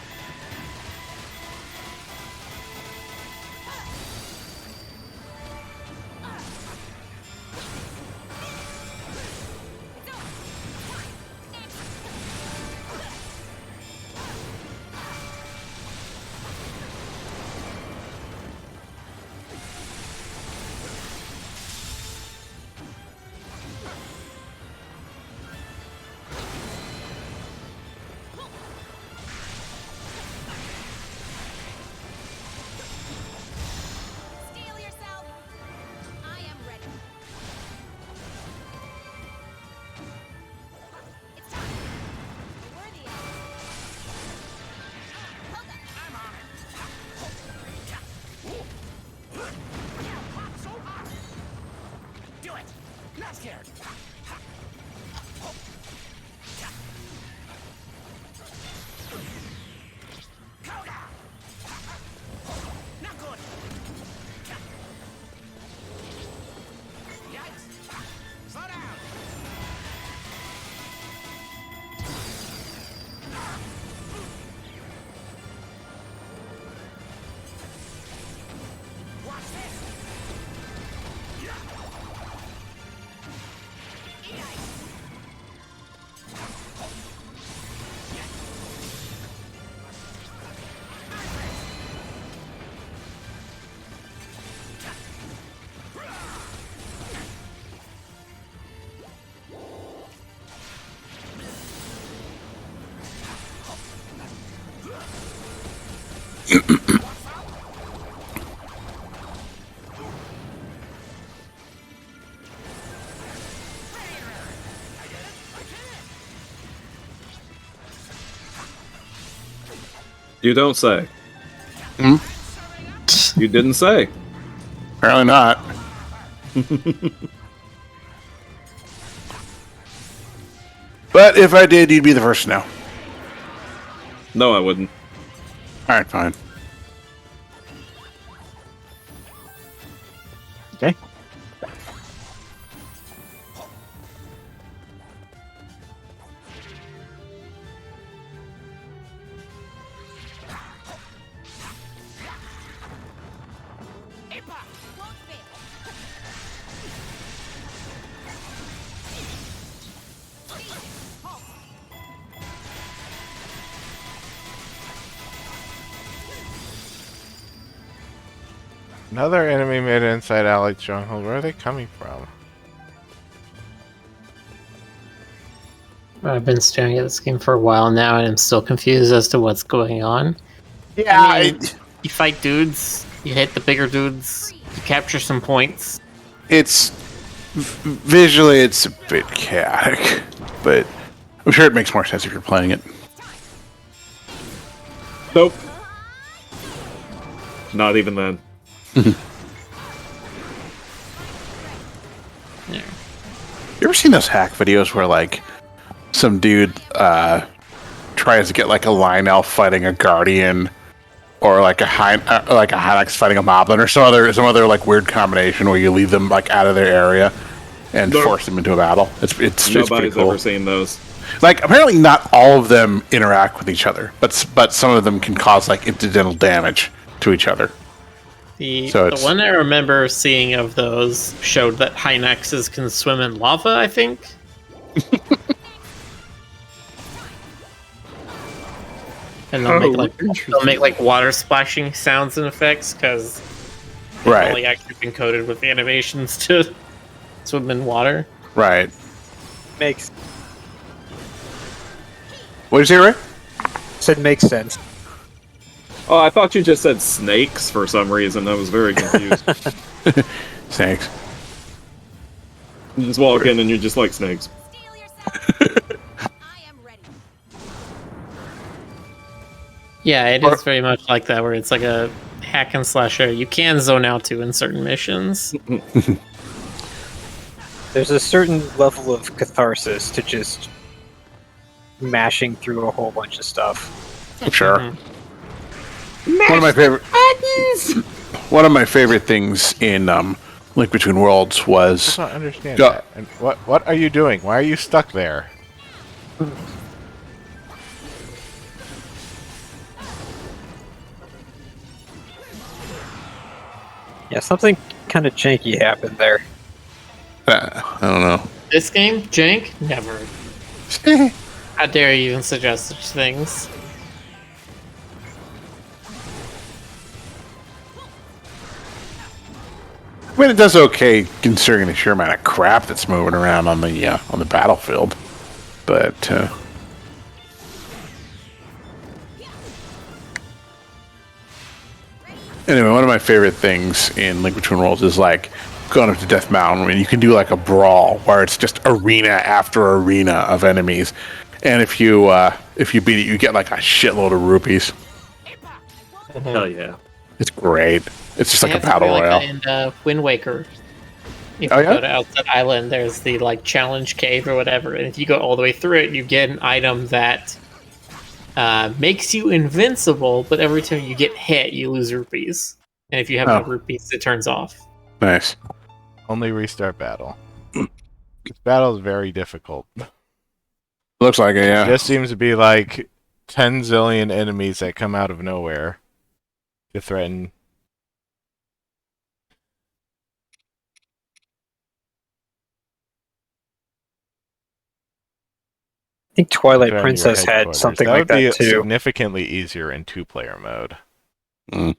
Next. Steel yourself. I am ready. It's time. You're worthy of it. Hold up. I'm on Do it. Not scared. Coda. Not good. Yikes. Slow down. Watch this. Eat ice. You don't say. Hmm? You didn't say. Apparently not. But if I did, you'd be the first to know. No, I wouldn't. All right, fine. Okay. Won't fail. Halt. Another enemy made it inside Allied Stronghold. Where are they coming from? I've been staring at this game for a while now, and I'm still confused as to what's going on. Yeah, I mean, you fight dudes, you hit the bigger dudes, you capture some points. it's visually it's a bit chaotic, but I'm sure it makes more sense if you're playing it. Nope. Not even then. Yeah. You ever seen those hack videos where like some dude tries to get like a line elf fighting a guardian, or like a Hylax fighting a moblin, or some other like weird combination where you leave them like out of their area and No. force them into a battle? It's pretty Nobody's cool. ever seen those. Like apparently not all of them interact with each other, but some of them can cause like incidental damage to each other. The So the it's- one I remember seeing of those showed that Hynaxes can swim in lava, I think. And they'll make like water splashing sounds and effects because they've Right. only actually been coded with the animations to swim in water. Right. Makes What did you say, Ray? said makes sense. Oh, I thought you just said snakes for some reason. I was very confused. Snakes. You just walk in and you're just like snakes. Steel yourself. I am ready. Yeah, it is very much like that, where it's like a hack and slasher. You can zone out to in certain missions. There's a certain level of catharsis to just mashing through a whole bunch of stuff. Sure. Mm-hmm. One of my favorite things in Link Between Worlds I was don't understand Go. that. And what are you doing? Why are you stuck there? Yeah, something kind of janky happened there. I don't know. This game, jank? Never. How dare you even suggest such things? I mean, it does okay considering the sheer amount of crap that's moving around on the battlefield. But anyway, one of my favorite things in Link Between Worlds is like going up to Death Mountain, and you can do like a brawl where it's just arena after arena of enemies, and if you beat it, you get like a shitload of rupees. Hell yeah. It's great. It's just like a It has to be battle like royale. that in Wind Waker. If Oh, you yeah? go to Outside Island, there's the like challenge cave or whatever, and if you go all the way through it, you get an item that makes you invincible, but every time you get hit, you lose rupees. And if you have no Oh. rupees, it turns off. Nice. Only restart battle. This battle is very difficult. Looks like it, yeah. It just seems to be like 10 zillion enemies that come out of nowhere to threaten. I think Twilight threaten your Princess had headquarters. something that like would be that too. significantly easier in 2-player mode. Mm.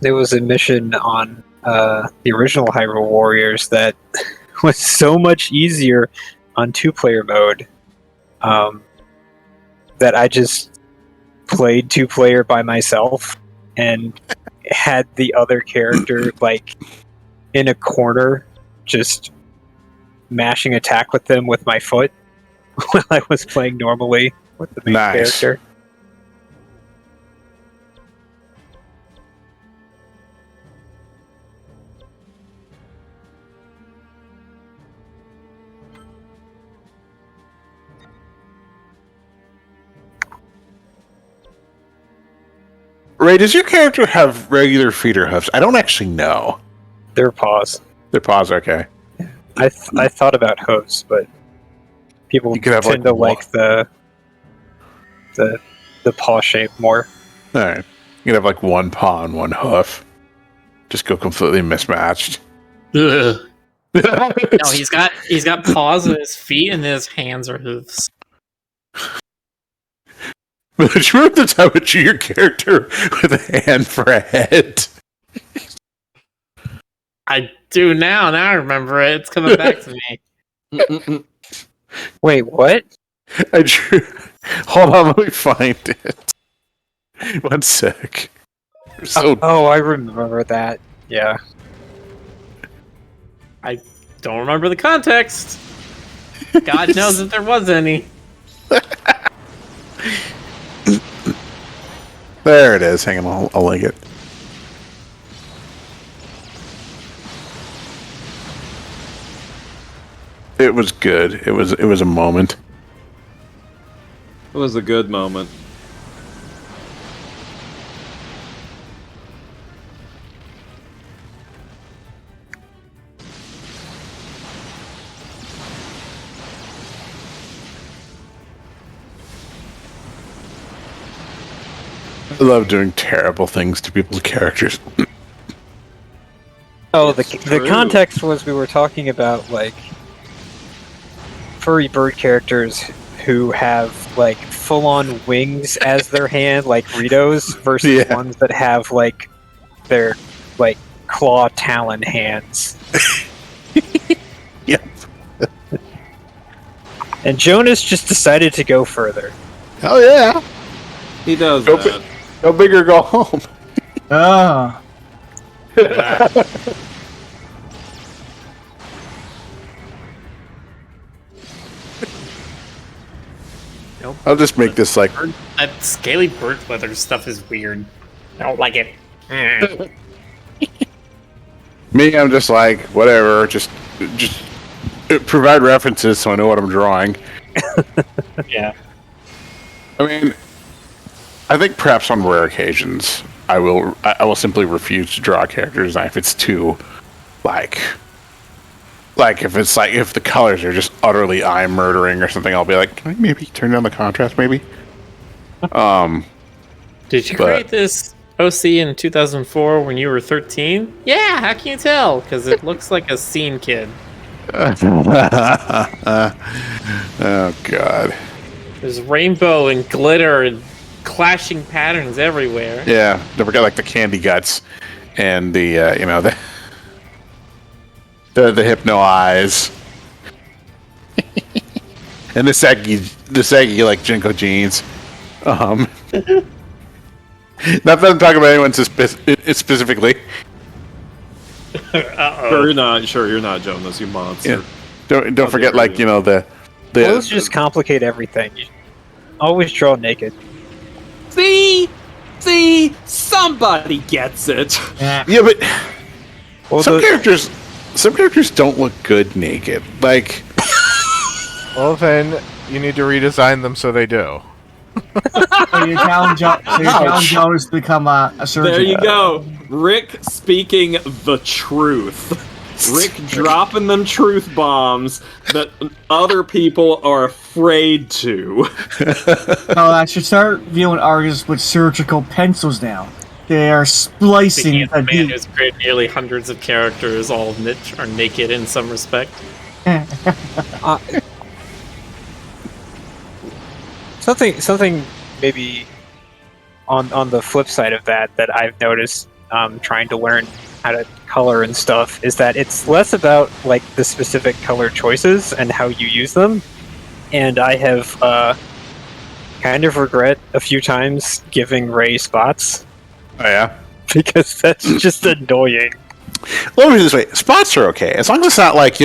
There was a mission on the original Hyrule Warriors that was so much easier on 2-player mode that I just played 2-player by myself and had the other character like in a corner just mashing attack with them with my foot while I was playing normally with the main Nice. character. Ray, does your character have regular feet or hoofs? I don't actually know. Their paws. Their paws, okay. I thought about hooves, but people You could have, tend like, to like the paw shape more. Alright. You can have like one paw and one hoof. Just go completely mismatched. Ugh. No, he's got paws on his feet, and then his hands are hoofs. But do you remember the time I drew your character with a hand for a head? I do now. Now I remember it. It's coming back to me. Wait, what? I drew. Hold on, let me find it. 1 sec. So Oh, I remember that. Yeah. I don't remember the context. God knows if there was any. there it is. Hang on, I'll link it. It was good. It was a moment. It was a good moment. I love doing terrible things to people's characters. Oh, the true. context was we were talking about like furry bird characters who have like full-on wings as their hand, like Ritos, versus Yeah. ones that have like their like claw talon hands. Yep. And Jonas just decided to go further. Hell yeah. He does Go, that. go big or go home. Ah. No I'll just make this like That scaly bird leather stuff is weird. I don't like it. me. I'm just like whatever. Just provide references so I know what I'm drawing. Yeah. I mean, I think perhaps on rare occasions I will simply refuse to draw a character design if it's too like if it's like if the colors are just utterly eye murdering or something. I'll be like, can I maybe turn down the contrast maybe? Did you But- create this OC in 2004 when you were 13? Yeah, how can you tell? Because it looks like a scene kid. Oh god. There's rainbow and glitter and clashing patterns everywhere. Yeah, don't forget like the candy guts and the you know the hypno eyes and the saggy like Jinko jeans. Not that I'm talking about anyone specifically. Sure, you're not Jonas, you monster. Yeah. Don't forget like you know the Clothes just complicate everything. You always draw naked. See, somebody gets it. yeah, but Well, some characters don't look good naked. Like, Well, then you need to redesign them so they do. So your challenge is to become a surgeon. There you go. Rick speaking the truth. Rick dropping them truth bombs that other people are afraid to. No, I should start viewing artists with surgical pencils now. They are splicing Speaking of the the man deep. who's created nearly hundreds of characters, all of which are naked in some respect. Something maybe on the flip side of that I've noticed trying to learn how to color and stuff is that it's less about like the specific color choices and how you use them. And I have kind of regret a few times giving Ray spots oh yeah. because that's just annoying. Let me put it this way: spots are okay as long as it's not like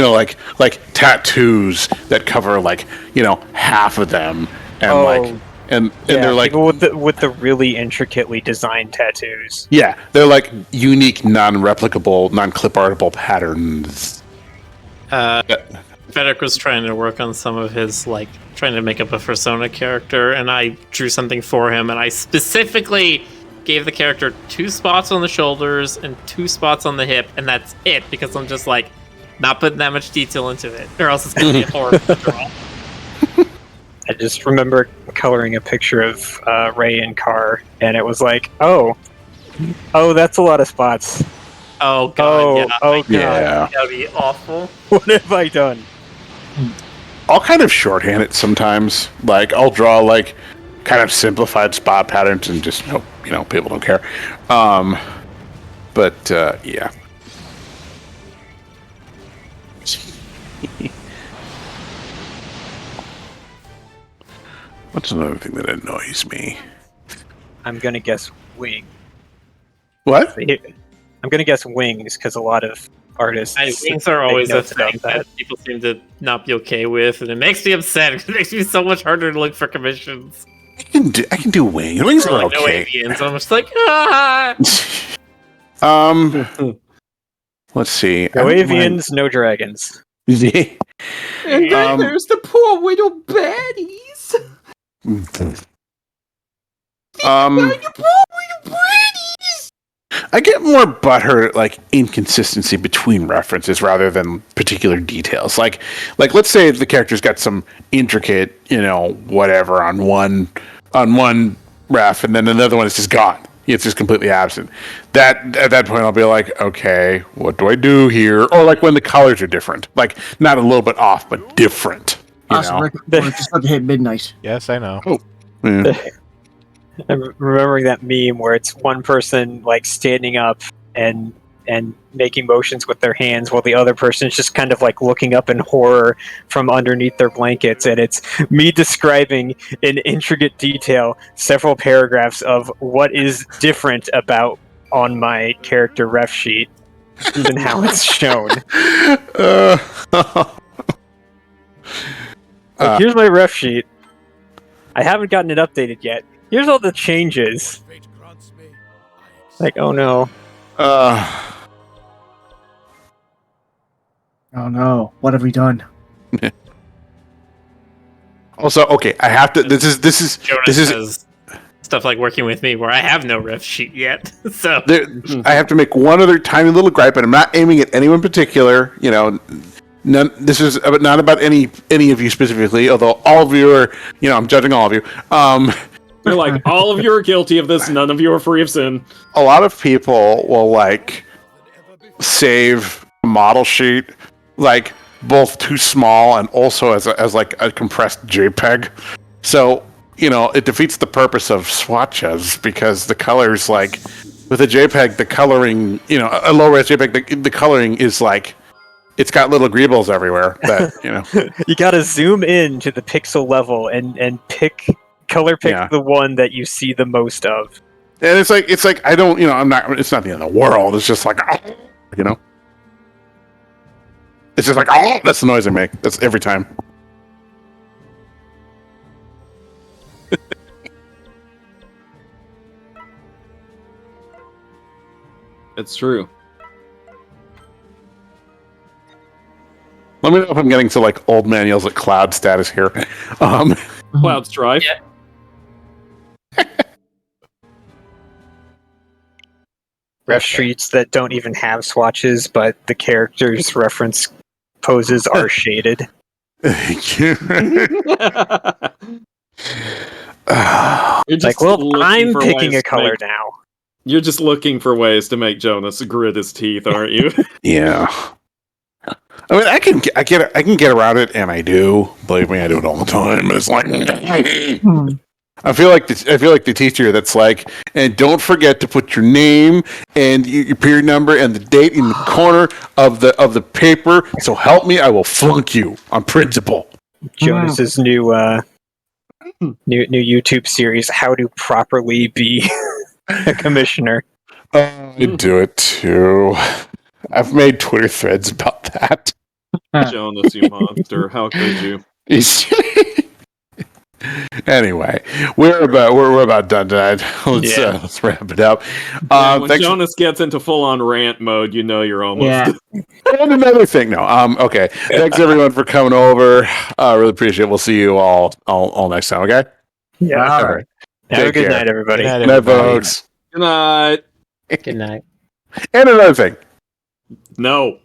like tattoos that cover like half of them and and Yeah, they're like people with the really intricately designed tattoos. yeah, they're like unique, non-replicable, non-clip artable patterns. Federic was trying to work on some of his, like, trying to make up a persona character, and I drew something for him, and I specifically gave the character 2 spots on the shoulders and 2 spots on the hip, and that's it, because I'm just, like, not putting that much detail into it, or else it's going to be horrible to draw. I just remember coloring a picture of Ray and Carr, and it was like, oh, that's a lot of spots. Oh, God, yeah. Oh, God. Yeah, That would be awful. What have I done? I'll kind of shorthand it sometimes. Like I'll draw like kind of simplified spot patterns and just people don't care. But yeah. What's another thing that annoys me? I'm gonna guess wing. What? I'm gonna guess wings because a lot of artists. Wings are make always a notes about thing that people seem to not be okay with, and it makes me upset because it makes me so much harder to look for commissions. I can do wings. Wings are Like, no okay. avians, I'm just like, ah! Let's see. No I don't avians, no dragons. mind- And then there's the poor little baddies. I get more butthurt like inconsistency between references rather than particular details. Like let's say the character's got some intricate, whatever on one ref, and then another one is just gone. It's just completely absent. That at that point I'll be like, okay, what do I do here? Or like when the colors are different, like not a little bit off, but different. Awesome, Rick, we're just about to hit midnight. Yes, I know. Yeah. I'm remembering that meme where it's one person like standing up and making motions with their hands while the other person is just kind of like looking up in horror from underneath their blankets, and it's me describing in intricate detail several paragraphs of what is different about on my character ref sheet than how it's shown. Like, here's my ref sheet. I haven't gotten it updated yet. Here's all the changes. Fate grants me. I Like, oh no. Oh no, what have we done? Also, okay, I have to. This is Has stuff like working with me where I have no riff sheet yet. So I have to make one other tiny little gripe, and I'm not aiming at anyone in particular. You know, none. This is not about any of you specifically. Although all of you are, you know, I'm judging all of you. They're like, all of you are guilty of this. None of you are free of sin. A lot of people will like save a model sheet, like both too small and also as like a compressed JPEG. So, you know, it defeats the purpose of swatches because the colors, like with a JPEG, the coloring, you know, a low res JPEG, the coloring is like, it's got little greebles everywhere. That, you know, You gotta zoom in to the pixel level and color pick Yeah. the one that you see the most of. and it's like I don't, you know, I'm not. It's not the end of the world. It's just like, you know, it's just like, that's the noise I make. That's every time. It's true. Let me know if I'm getting to like old man yells at cloud status here. Cloud's drive. Ref sheets that don't even have swatches, but the characters' reference poses are shaded. Thank you. You're just Like, well, looking I'm for picking ways a to color make- now. You're just looking for ways to make Jonas grit his teeth, aren't you? Yeah. I mean, I can get around it, and I do. Believe me, I do it all the time. It's like I feel like the teacher that's like, and don't forget to put your name and your period number and the date in the corner of the paper. So help me, I will flunk you on principle. Jonas's new YouTube series, How to Properly Be a Commissioner. I do it too. I've made Twitter threads about that. Jonas, you monster! How could you? Anyway, we're about done tonight. Let's wrap it up. Yeah, when Thanks. Jonas gets into full-on rant mode, you know you're almost. Yeah. And another thing, no. Okay. Thanks everyone for coming over. Really appreciate it. We'll see you all next time. Okay. Yeah. All right. Have a Take good care. night, everybody. Good night, Good night, everybody. folks. Good night. good night. And another thing. No.